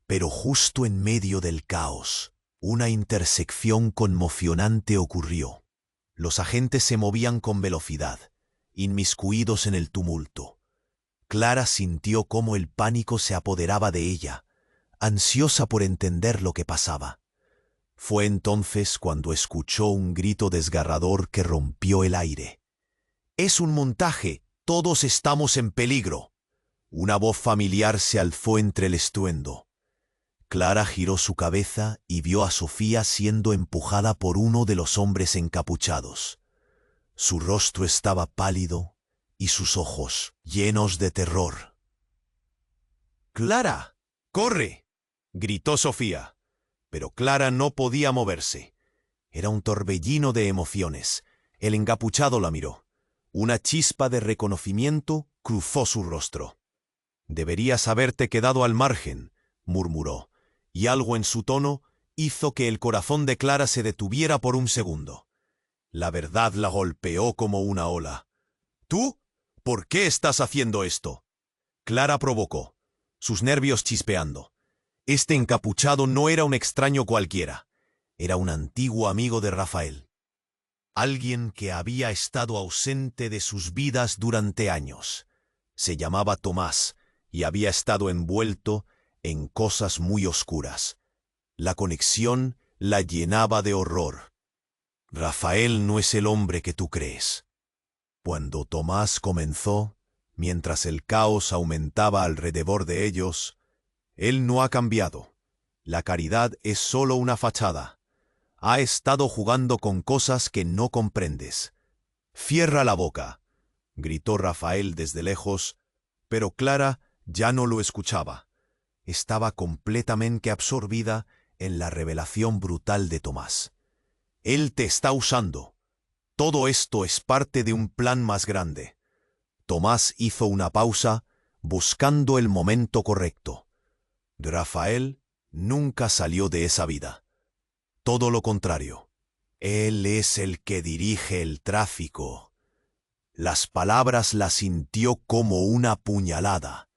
Pero justo en medio del caos, una intersección conmocionante ocurrió. Los agentes se movían con velocidad, inmiscuidos en el tumulto. Clara sintió cómo el pánico se apoderaba de ella, ansiosa por entender lo que pasaba. Fue entonces cuando escuchó un grito desgarrador que rompió el aire. «Es un montaje, todos estamos en peligro». Una voz familiar se alzó entre el estruendo. Clara giró su cabeza y vio a Sofía siendo empujada por uno de los hombres encapuchados. Su rostro estaba pálido y sus ojos llenos de terror. «¡Clara! ¡Corre!», gritó Sofía. Pero Clara no podía moverse. Era un torbellino de emociones. El encapuchado la miró. Una chispa de reconocimiento cruzó su rostro. «Deberías haberte quedado al margen», murmuró. y algo en su tono hizo que el corazón de Clara se detuviera por un segundo. La verdad la golpeó como una ola. ¿Tú? ¿Por qué estás haciendo esto? Clara provocó, sus nervios chispeando. Este encapuchado no era un extraño cualquiera. Era un antiguo amigo de Rafael. Alguien que había estado ausente de sus vidas durante años. Se llamaba Tomás y había estado envuelto en cosas muy oscuras. La conexión la llenaba de horror. Rafael no es el hombre que tú crees. Cuando Tomás comenzó, mientras el caos aumentaba alrededor de ellos, él no ha cambiado. La caridad es solo una fachada. Ha estado jugando con cosas que no comprendes. «Cierra la boca», gritó Rafael desde lejos, pero Clara ya no lo escuchaba. Estaba completamente absorbida en la revelación brutal de Tomás. Él te está usando. Todo esto es parte de un plan más grande. Tomás hizo una pausa, buscando el momento correcto. Rafael nunca salió de esa vida. Todo lo contrario. Él es el que dirige el tráfico. Las palabras las sintió como una puñalada.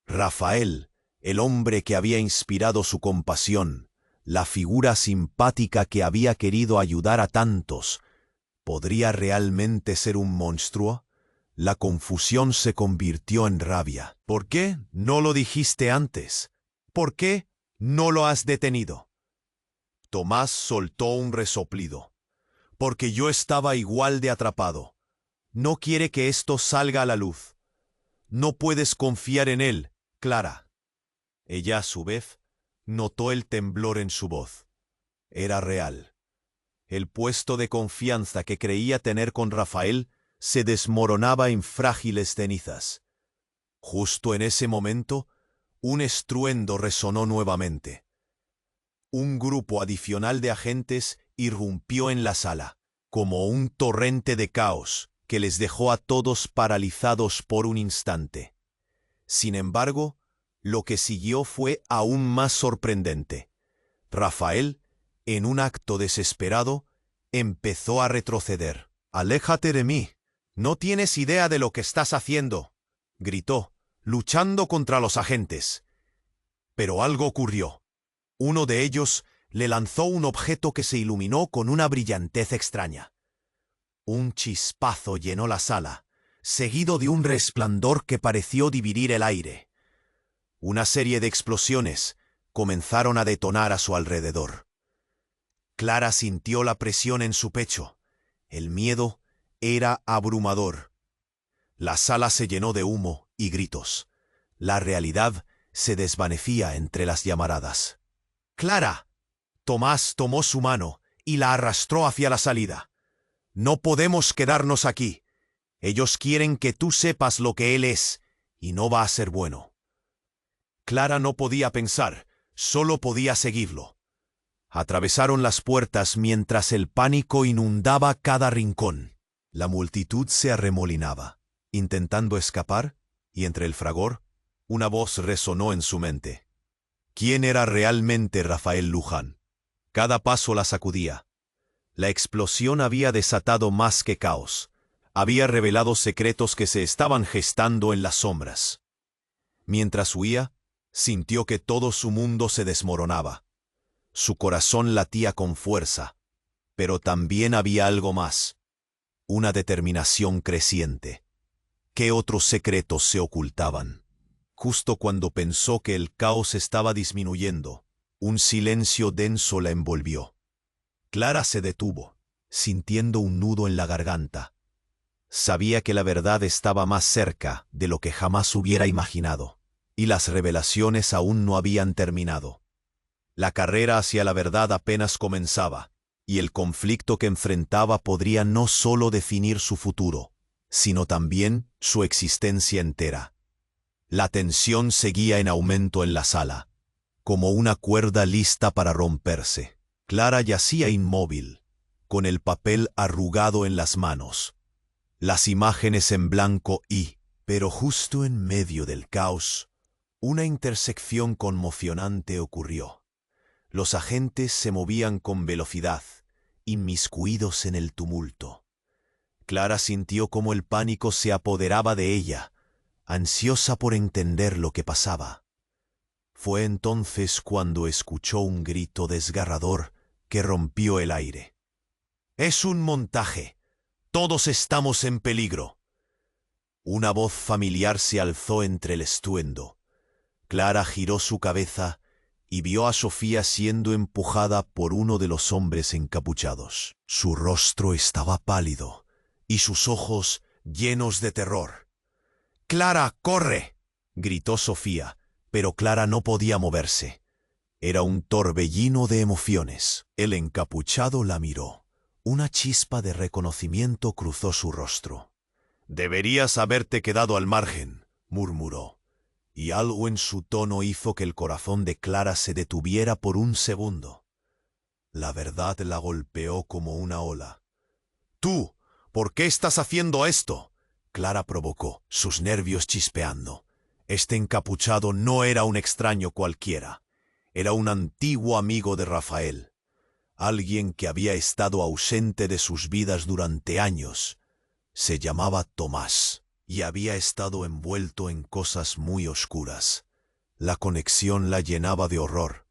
Rafael, el hombre que había inspirado su compasión, la figura simpática que había querido ayudar a tantos, ¿podría realmente ser un monstruo? La confusión se convirtió en rabia. ¿Por qué no lo dijiste antes? ¿Por qué no lo has detenido? Tomás soltó un resoplido. Porque yo estaba igual de atrapado. No quiere que esto salga a la luz. No puedes confiar en él, Clara. Ella, a su vez, notó el temblor en su voz. Era real. El puesto de confianza que creía tener con Rafael se desmoronaba en frágiles cenizas. Justo en ese momento, un estruendo resonó nuevamente. Un grupo adicional de agentes irrumpió en la sala, como un torrente de caos que les dejó a todos paralizados por un instante. Sin embargo, lo que siguió fue aún más sorprendente. Rafael, en un acto desesperado, empezó a retroceder. «Aléjate de mí. No tienes idea de lo que estás haciendo», gritó, luchando contra los agentes. Pero algo ocurrió. Uno de ellos le lanzó un objeto que se iluminó con una brillantez extraña. Un chispazo llenó la sala, seguido de un resplandor que pareció dividir el aire. Una serie de explosiones comenzaron a detonar a su alrededor. Clara sintió la presión en su pecho. El miedo era abrumador. La sala se llenó de humo y gritos. La realidad se desvanecía entre las llamaradas. «¡Clara!». Tomás tomó su mano y la arrastró hacia la salida. «No podemos quedarnos aquí. Ellos quieren que tú sepas lo que él es, y no va a ser bueno». Clara no podía pensar, solo podía seguirlo. Atravesaron las puertas mientras el pánico inundaba cada rincón. La multitud se arremolinaba, intentando escapar, y entre el fragor, una voz resonó en su mente. ¿Quién era realmente Rafael Luján? Cada paso la sacudía. La explosión había desatado más que caos. Había revelado secretos que se estaban gestando en las sombras. Mientras huía, sintió que todo su mundo se desmoronaba. Su corazón latía con fuerza, pero también había algo más. Una determinación creciente. ¿Qué otros secretos se ocultaban? Justo cuando pensó que el caos estaba disminuyendo, un silencio denso la envolvió. Clara se detuvo, sintiendo un nudo en la garganta. Sabía que la verdad estaba más cerca de lo que jamás hubiera imaginado, y las revelaciones aún no habían terminado. La carrera hacia la verdad apenas comenzaba, y el conflicto que enfrentaba podría no solo definir su futuro, sino también su existencia entera. La tensión seguía en aumento en la sala, como una cuerda lista para romperse. Clara yacía inmóvil, con el papel arrugado en las manos, las imágenes en blanco pero justo en medio del caos, una intersección conmocionante ocurrió. Los agentes se movían con velocidad, inmiscuidos en el tumulto. Clara sintió cómo el pánico se apoderaba de ella, ansiosa por entender lo que pasaba. Fue entonces cuando escuchó un grito desgarrador que rompió el aire. «¡Es un montaje! ¡Todos estamos en peligro!». Una voz familiar se alzó entre el estruendo. Clara giró su cabeza y vio a Sofía siendo empujada por uno de los hombres encapuchados. Su rostro estaba pálido y sus ojos llenos de terror. «¡Clara, corre!», gritó Sofía, pero Clara no podía moverse. Era un torbellino de emociones. El encapuchado la miró. Una chispa de reconocimiento cruzó su rostro. «Deberías haberte quedado al margen», murmuró, y algo en su tono hizo que el corazón de Clara se detuviera por un segundo. La verdad la golpeó como una ola. «¡Tú! ¿Por qué estás haciendo esto?», Clara provocó, sus nervios chispeando. Este encapuchado no era un extraño cualquiera. Era un antiguo amigo de Rafael. Alguien que había estado ausente de sus vidas durante años. Se llamaba Tomás y había estado envuelto en cosas muy oscuras. La conexión la llenaba de horror.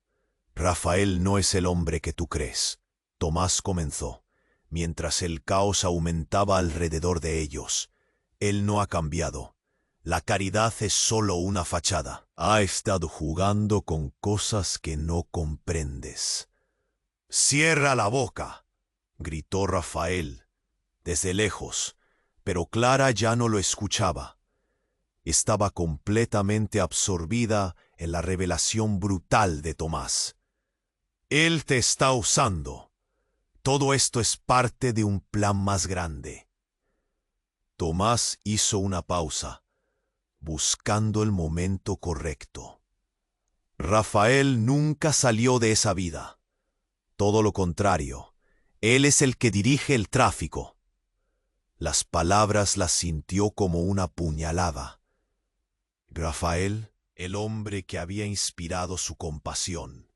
«Rafael no es el hombre que tú crees», Tomás comenzó, mientras el caos aumentaba alrededor de ellos. «Él no ha cambiado. La caridad es solo una fachada. Ha estado jugando con cosas que no comprendes». «¡Cierra la boca!», gritó Rafael, desde lejos, pero Clara ya no lo escuchaba. Estaba completamente absorbida en la revelación brutal de Tomás. «Él te está usando. Todo esto es parte de un plan más grande». Tomás hizo una pausa, buscando el momento correcto. «Rafael nunca salió de esa vida. Todo lo contrario, él es el que dirige el tráfico». Las palabras las sintió como una puñalada. Rafael, el hombre que había inspirado su compasión,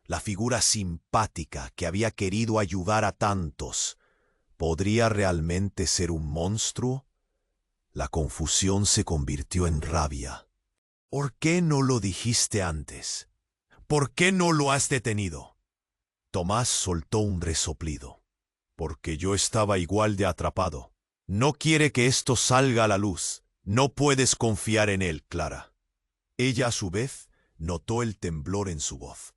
la figura simpática que había querido ayudar a tantos, ¿podría realmente ser un monstruo? La confusión se convirtió en rabia. «¿Por qué no lo dijiste antes? ¿Por qué no lo has detenido?». Tomás soltó un resoplido. «Porque yo estaba igual de atrapado. No quiere que esto salga a la luz. No puedes confiar en él, Clara». Ella, a su vez, notó el temblor en su voz.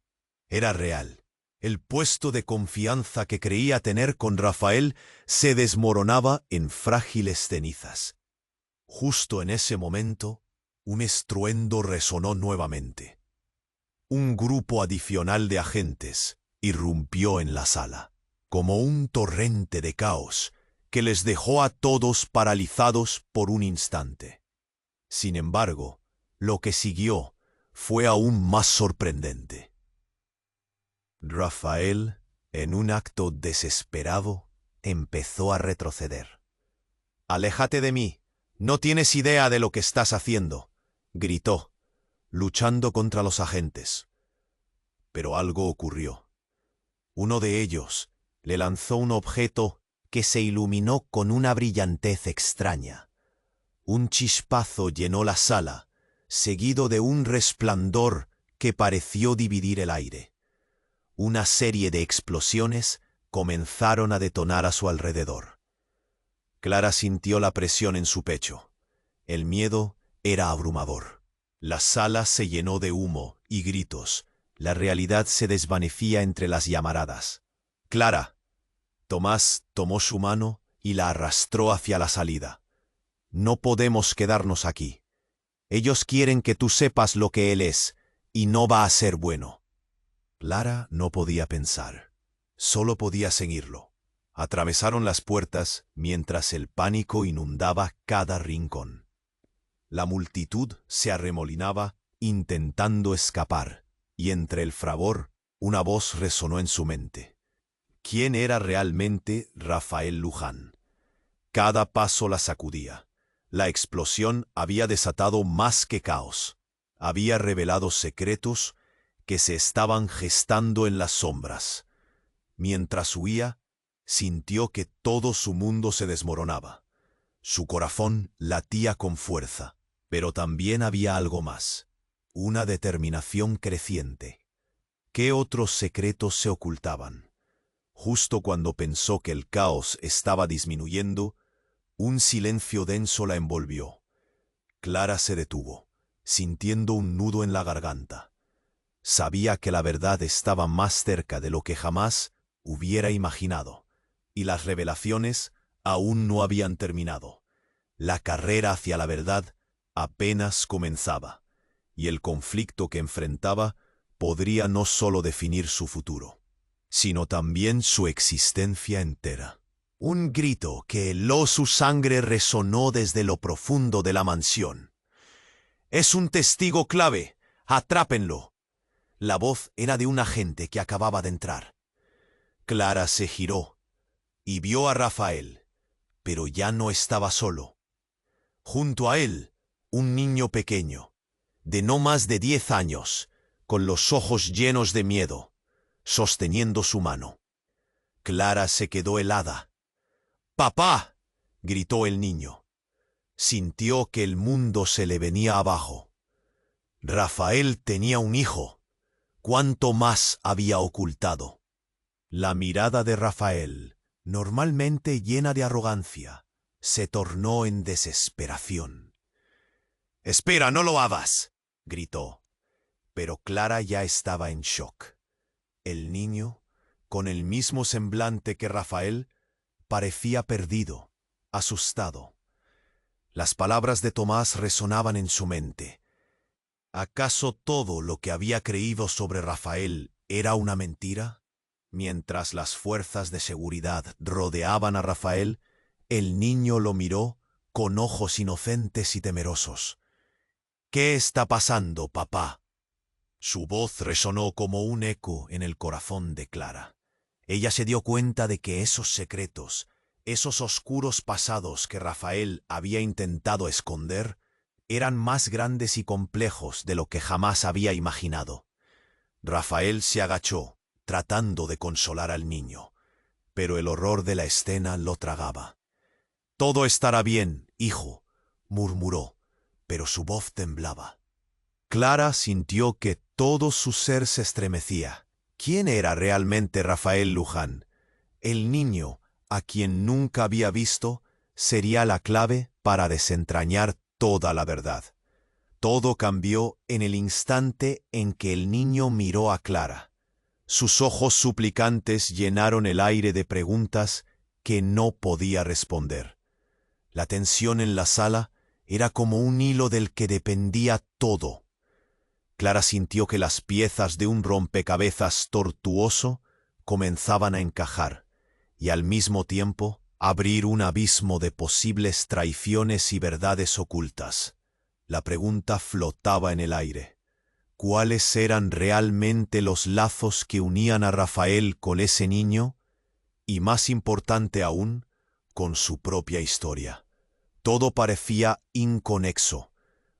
Era real. El puesto de confianza que creía tener con Rafael se desmoronaba en frágiles cenizas. Justo en ese momento, un estruendo resonó nuevamente. Un grupo adicional de agentes irrumpió en la sala, como un torrente de caos que les dejó a todos paralizados por un instante. Sin embargo, lo que siguió fue aún más sorprendente. Rafael, en un acto desesperado, empezó a retroceder. «¡Aléjate de mí! No tienes idea de lo que estás haciendo», gritó, luchando contra los agentes. Pero algo ocurrió. Uno de ellos le lanzó un objeto que se iluminó con una brillantez extraña. Un chispazo llenó la sala, seguido de un resplandor que pareció dividir el aire. Una serie de explosiones comenzaron a detonar a su alrededor. Clara sintió la presión en su pecho. El miedo era abrumador. La sala se llenó de humo y gritos. La realidad se desvanecía entre las llamaradas. «¡Clara!». Tomás tomó su mano y la arrastró hacia la salida. «No podemos quedarnos aquí. Ellos quieren que tú sepas lo que él es, y no va a ser bueno». Clara no podía pensar. Solo podía seguirlo. Atravesaron las puertas mientras el pánico inundaba cada rincón. La multitud se arremolinaba intentando escapar, y entre el fragor una voz resonó en su mente. ¿Quién era realmente Rafael Luján? Cada paso la sacudía. La explosión había desatado más que caos. Había revelado secretos que se estaban gestando en las sombras. Mientras huía, sintió que todo su mundo se desmoronaba. Su corazón latía con fuerza, pero también había algo más, una determinación creciente. ¿Qué otros secretos se ocultaban? Justo cuando pensó que el caos estaba disminuyendo, un silencio denso la envolvió. Clara se detuvo, sintiendo un nudo en la garganta. Sabía que la verdad estaba más cerca de lo que jamás hubiera imaginado, y las revelaciones aún no habían terminado. La carrera hacia la verdad apenas comenzaba, y el conflicto que enfrentaba podría no solo definir su futuro, sino también su existencia entera. Un grito que heló su sangre resonó desde lo profundo de la mansión. «¡Es un testigo clave! ¡Atrápenlo!». La voz era de un agente que acababa de entrar. Clara se giró y vio a Rafael, pero ya no estaba solo. Junto a él, un niño pequeño, de no más de 10 años, con los ojos llenos de miedo, sosteniendo su mano. Clara se quedó helada. «¡Papá!», gritó el niño. Sintió que el mundo se le venía abajo. Rafael tenía un hijo. ¿Cuánto más había ocultado? La mirada de Rafael, normalmente llena de arrogancia, se tornó en desesperación. «¡Espera, no lo hagas!», gritó. Pero Clara ya estaba en shock. El niño, con el mismo semblante que Rafael, parecía perdido, asustado. Las palabras de Tomás resonaban en su mente. ¿Acaso todo lo que había creído sobre Rafael era una mentira? Mientras las fuerzas de seguridad rodeaban a Rafael, el niño lo miró con ojos inocentes y temerosos. «¿Qué está pasando, papá?». Su voz resonó como un eco en el corazón de Clara. Ella se dio cuenta de que esos secretos, esos oscuros pasados que Rafael había intentado esconder, eran más grandes y complejos de lo que jamás había imaginado. Rafael se agachó, tratando de consolar al niño, pero el horror de la escena lo tragaba. «Todo estará bien, hijo», murmuró, pero su voz temblaba. Clara sintió que todo su ser se estremecía. ¿Quién era realmente Rafael Luján? El niño, a quien nunca había visto, sería la clave para desentrañar toda la verdad. Todo cambió en el instante en que el niño miró a Clara. Sus ojos suplicantes llenaron el aire de preguntas que no podía responder. La tensión en la sala era como un hilo del que dependía todo. Clara sintió que las piezas de un rompecabezas tortuoso comenzaban a encajar y al mismo tiempo abrir un abismo de posibles traiciones y verdades ocultas. La pregunta flotaba en el aire. ¿Cuáles eran realmente los lazos que unían a Rafael con ese niño? Y más importante aún, con su propia historia. Todo parecía inconexo,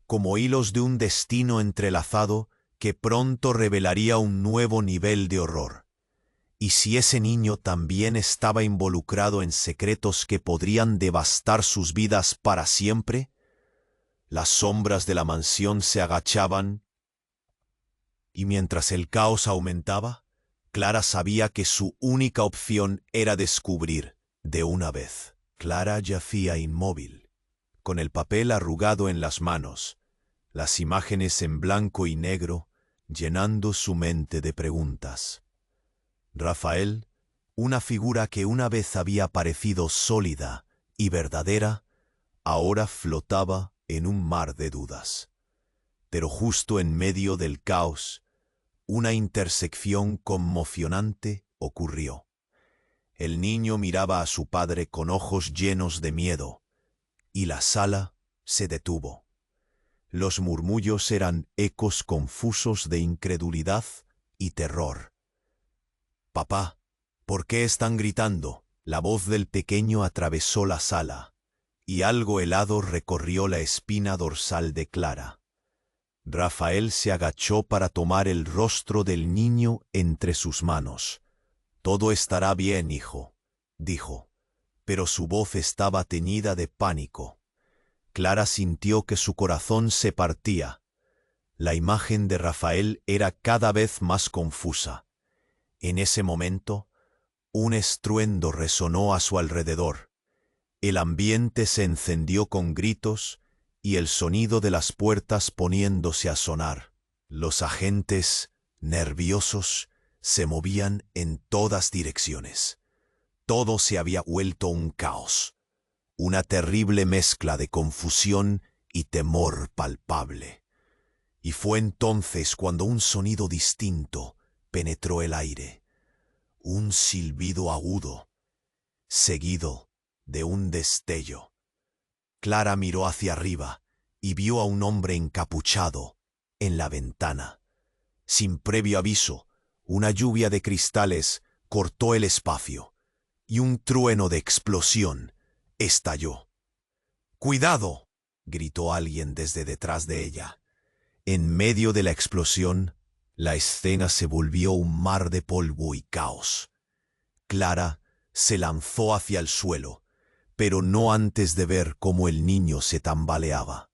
como hilos de un destino entrelazado que pronto revelaría un nuevo nivel de horror. ¿Y si ese niño también estaba involucrado en secretos que podrían devastar sus vidas para siempre? Las sombras de la mansión se agachaban, y mientras el caos aumentaba, Clara sabía que su única opción era descubrir de una vez. Clara yacía inmóvil, con el papel arrugado en las manos, las imágenes en blanco y negro llenando su mente de preguntas. Rafael, una figura que una vez había parecido sólida y verdadera, ahora flotaba en un mar de dudas. Pero justo en medio del caos, una intersección conmocionante ocurrió. El niño miraba a su padre con ojos llenos de miedo, y la sala se detuvo. Los murmullos eran ecos confusos de incredulidad y terror. «Papá, ¿por qué están gritando?». La voz del pequeño atravesó la sala, y algo helado recorrió la espina dorsal de Clara. Rafael se agachó para tomar el rostro del niño entre sus manos. «Todo estará bien, hijo», dijo, pero su voz estaba teñida de pánico. Clara sintió que su corazón se partía. La imagen de Rafael era cada vez más confusa. En ese momento, un estruendo resonó a su alrededor. El ambiente se encendió con gritos y el sonido de las puertas poniéndose a sonar. Los agentes, nerviosos, se movían en todas direcciones. Todo se había vuelto un caos, una terrible mezcla de confusión y temor palpable. Y fue entonces cuando un sonido distinto penetró el aire, un silbido agudo, seguido de un destello. Clara miró hacia arriba y vio a un hombre encapuchado en la ventana. Sin previo aviso, una lluvia de cristales cortó el espacio y un trueno de explosión estalló. ¡Cuidado!, gritó alguien desde detrás de ella. En medio de la explosión, la escena se volvió un mar de polvo y caos. Clara se lanzó hacia el suelo, pero no antes de ver cómo el niño se tambaleaba,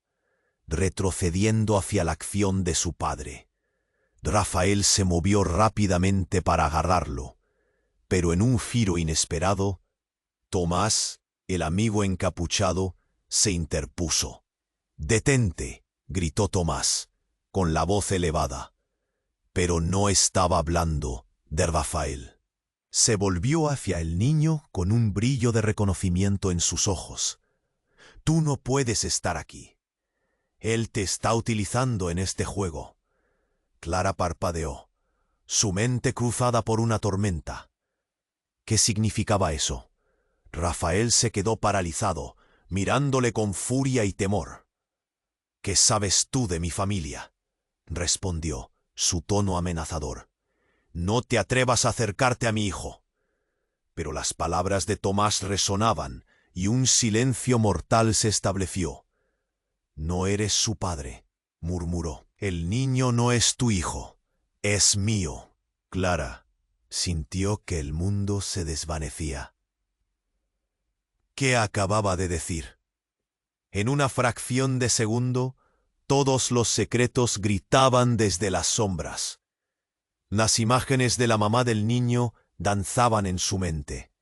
retrocediendo hacia la acción de su padre. Rafael se movió rápidamente para agarrarlo, pero en un giro inesperado, Tomás, el amigo encapuchado, se interpuso. «¡Detente!», gritó Tomás, con la voz elevada. Pero no estaba hablando de Rafael. Se volvió hacia el niño con un brillo de reconocimiento en sus ojos. «Tú no puedes estar aquí. Él te está utilizando en este juego». Clara parpadeó, su mente cruzada por una tormenta. ¿Qué significaba eso? Rafael se quedó paralizado, mirándole con furia y temor. «¿Qué sabes tú de mi familia?», respondió, su tono amenazador. «No te atrevas a acercarte a mi hijo». Pero las palabras de Tomás resonaban y un silencio mortal se estableció. «No eres su padre», murmuró. «El niño no es tu hijo, es mío». Clara sintió que el mundo se desvanecía. ¿Qué acababa de decir? En una fracción de segundo, todos los secretos gritaban desde las sombras. Las imágenes de la mamá del niño danzaban en su mente.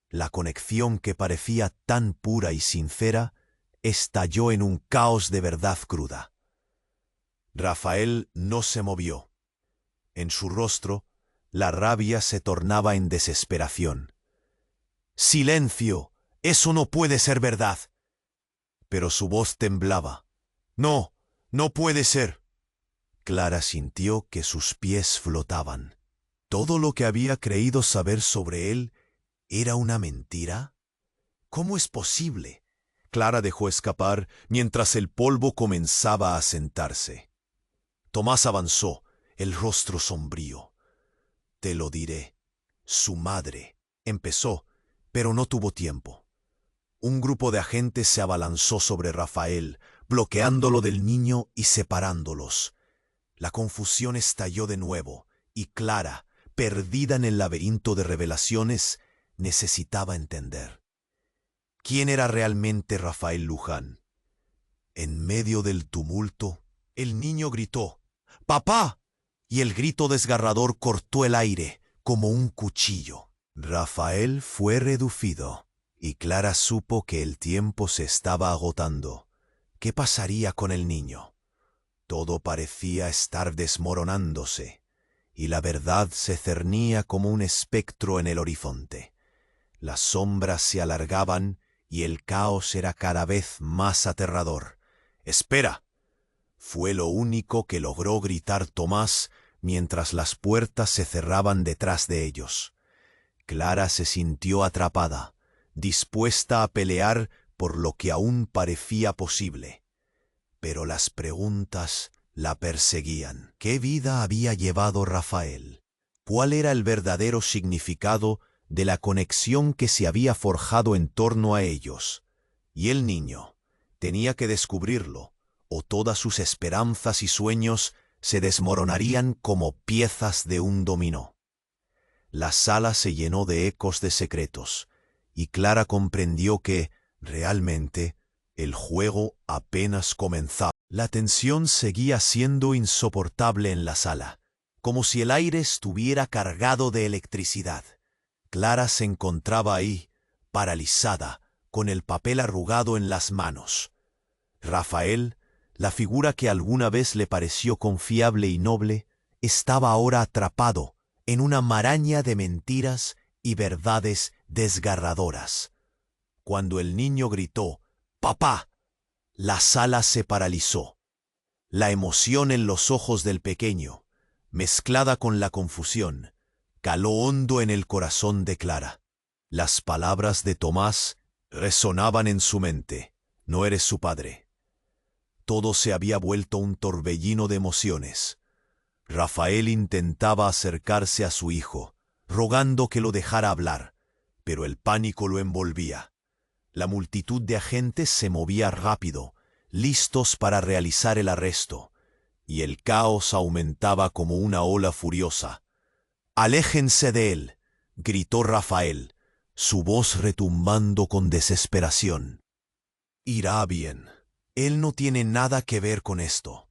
La conexión que parecía tan pura y sincera estalló en un caos de verdad cruda. Rafael no se movió. En su rostro, la rabia se tornaba en desesperación. «¡Silencio! ¡Eso no puede ser verdad!». Pero su voz temblaba. «No, no puede ser». Clara sintió que sus pies flotaban. ¿Todo lo que había creído saber sobre él era una mentira? ¿Cómo es posible? Clara dejó escapar mientras el polvo comenzaba a sentarse. Tomás avanzó, el rostro sombrío. «Te lo diré. Su madre», empezó, pero no tuvo tiempo. Un grupo de agentes se abalanzó sobre Rafael, bloqueándolo del niño y separándolos. La confusión estalló de nuevo, y Clara, perdida en el laberinto de revelaciones, necesitaba entender. ¿Quién era realmente Rafael Luján? En medio del tumulto, el niño gritó: «¡Papá!», y el grito desgarrador cortó el aire como un cuchillo. Rafael fue reducido, y Clara supo que el tiempo se estaba agotando. ¿Qué pasaría con el niño? Todo parecía estar desmoronándose, y la verdad se cernía como un espectro en el horizonte. Las sombras se alargaban y el caos era cada vez más aterrador. «¡Espera!», fue lo único que logró gritar Tomás mientras las puertas se cerraban detrás de ellos. Clara se sintió atrapada, dispuesta a pelear por lo que aún parecía posible. Pero las preguntas la perseguían. ¿Qué vida había llevado Rafael? ¿Cuál era el verdadero significado de la conexión que se había forjado en torno a ellos? Y el niño tenía que descubrirlo, o todas sus esperanzas y sueños se desmoronarían como piezas de un dominó. La sala se llenó de ecos de secretos, y Clara comprendió que, realmente, el juego apenas comenzaba. La tensión seguía siendo insoportable en la sala, como si el aire estuviera cargado de electricidad. Clara se encontraba ahí, paralizada, con el papel arrugado en las manos. Rafael, la figura que alguna vez le pareció confiable y noble, estaba ahora atrapado en una maraña de mentiras y verdades desgarradoras. Cuando el niño gritó, «¡Papá!», la sala se paralizó. La emoción en los ojos del pequeño, mezclada con la confusión, caló hondo en el corazón de Clara. Las palabras de Tomás resonaban en su mente. «No eres su padre». Todo se había vuelto un torbellino de emociones. Rafael intentaba acercarse a su hijo, rogando que lo dejara hablar, pero el pánico lo envolvía. La multitud de agentes se movía rápido, listos para realizar el arresto, y el caos aumentaba como una ola furiosa. «¡Aléjense de él!», gritó Rafael, su voz retumbando con desesperación. «Irá bien. Él no tiene nada que ver con esto».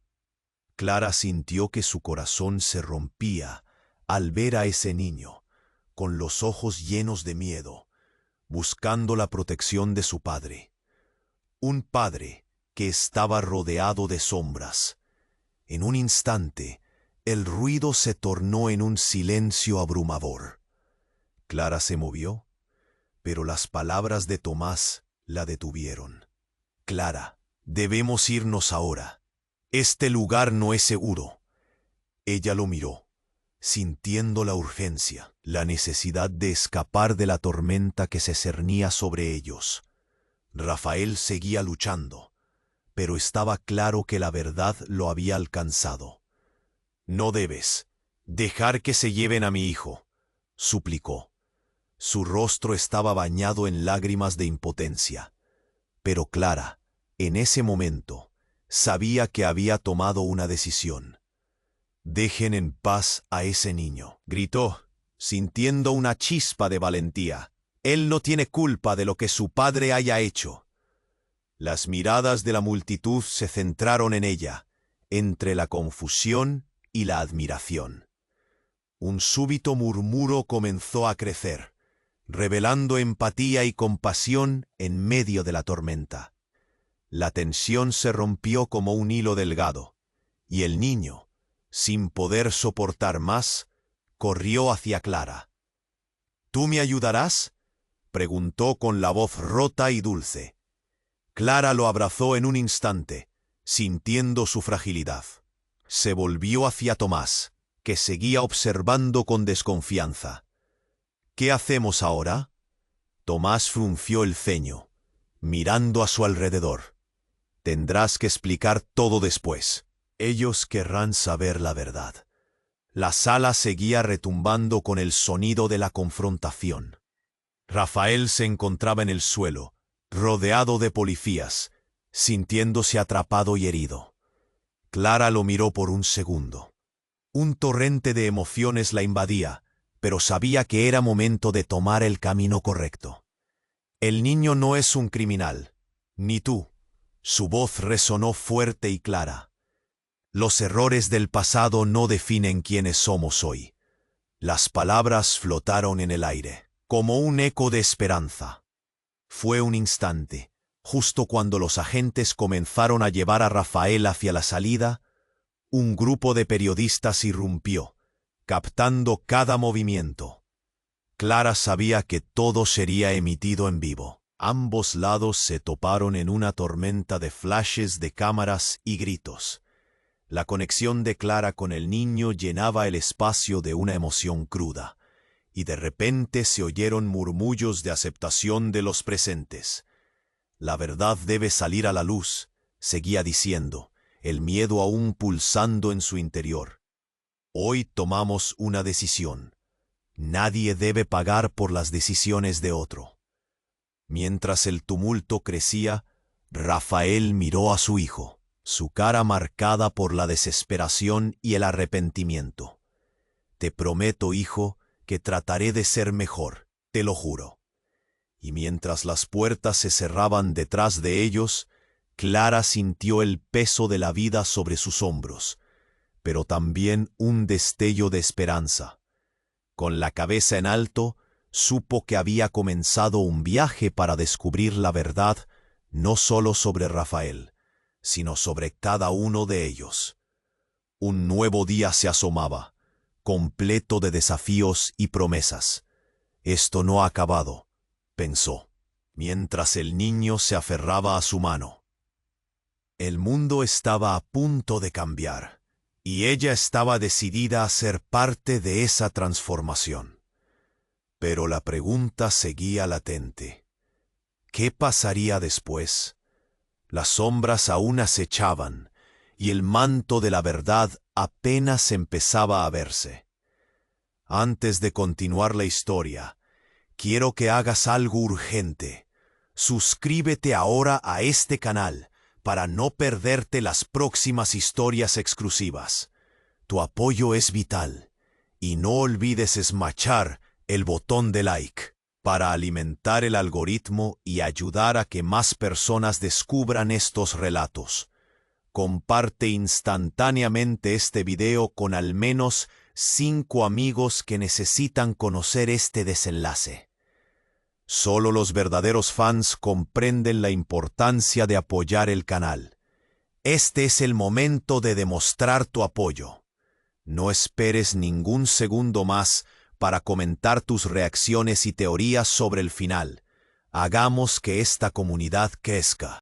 Clara sintió que su corazón se rompía al ver a ese niño, con los ojos llenos de miedo, buscando la protección de su padre. Un padre que estaba rodeado de sombras. En un instante, el ruido se tornó en un silencio abrumador. Clara se movió, pero las palabras de Tomás la detuvieron. «Clara, debemos irnos ahora. Este lugar no es seguro». Ella lo miró, sintiendo la urgencia, la necesidad de escapar de la tormenta que se cernía sobre ellos. Rafael seguía luchando, pero estaba claro que la verdad lo había alcanzado. «No debes dejar que se lleven a mi hijo», suplicó. Su rostro estaba bañado en lágrimas de impotencia. Pero Clara, en ese momento, sabía que había tomado una decisión. «Dejen en paz a ese niño», gritó, sintiendo una chispa de valentía. «Él no tiene culpa de lo que su padre haya hecho». Las miradas de la multitud se centraron en ella, entre la confusión y la admiración. Un súbito murmuro comenzó a crecer, revelando empatía y compasión en medio de la tormenta. La tensión se rompió como un hilo delgado, y el niño, sin poder soportar más, corrió hacia Clara. «¿Tú me ayudarás?», preguntó con la voz rota y dulce. Clara lo abrazó en un instante, sintiendo su fragilidad. Se volvió hacia Tomás, que seguía observando con desconfianza. «¿Qué hacemos ahora?». Tomás frunció el ceño, mirando a su alrededor. «Tendrás que explicar todo después. Ellos querrán saber la verdad». La sala seguía retumbando con el sonido de la confrontación. Rafael se encontraba en el suelo, rodeado de policías, sintiéndose atrapado y herido. Clara lo miró por un segundo. Un torrente de emociones la invadía, pero sabía que era momento de tomar el camino correcto. «El niño no es un criminal, ni tú». Su voz resonó fuerte y clara. «Los errores del pasado no definen quiénes somos hoy». Las palabras flotaron en el aire, como un eco de esperanza. Fue un instante, justo cuando los agentes comenzaron a llevar a Rafael hacia la salida, un grupo de periodistas irrumpió, captando cada movimiento. Clara sabía que todo sería emitido en vivo. Ambos lados se toparon en una tormenta de flashes de cámaras y gritos. La conexión de Clara con el niño llenaba el espacio de una emoción cruda, y de repente se oyeron murmullos de aceptación de los presentes. «La verdad debe salir a la luz», seguía diciendo, el miedo aún pulsando en su interior. «Hoy tomamos una decisión. Nadie debe pagar por las decisiones de otro». Mientras el tumulto crecía, Rafael miró a su hijo. su cara marcada por la desesperación y el arrepentimiento. Te prometo, hijo, que trataré de ser mejor, te lo juro. Y mientras las puertas se cerraban detrás de ellos, Clara sintió el peso de la vida sobre sus hombros, pero también un destello de esperanza. Con la cabeza en alto, supo que había comenzado un viaje para descubrir la verdad no solo sobre Rafael, sino sobre cada uno de ellos. Un nuevo día se asomaba, completo de desafíos y promesas. Esto no ha acabado, pensó, mientras el niño se aferraba a su mano. El mundo estaba a punto de cambiar, y ella estaba decidida a ser parte de esa transformación. Pero la pregunta seguía latente. ¿Qué pasaría después? Las sombras aún acechaban, y el manto de la verdad apenas empezaba a verse. Antes de continuar la historia, quiero que hagas algo urgente. Suscríbete ahora a este canal para no perderte las próximas historias exclusivas. Tu apoyo es vital, y no olvides esmachar el botón de like para alimentar el algoritmo y ayudar a que más personas descubran estos relatos. Comparte instantáneamente este video con al menos 5 amigos que necesitan conocer este desenlace. Solo los verdaderos fans comprenden la importancia de apoyar el canal. Este es el momento de demostrar tu apoyo. No esperes ningún segundo más para comentar tus reacciones y teorías sobre el final. Hagamos que esta comunidad crezca.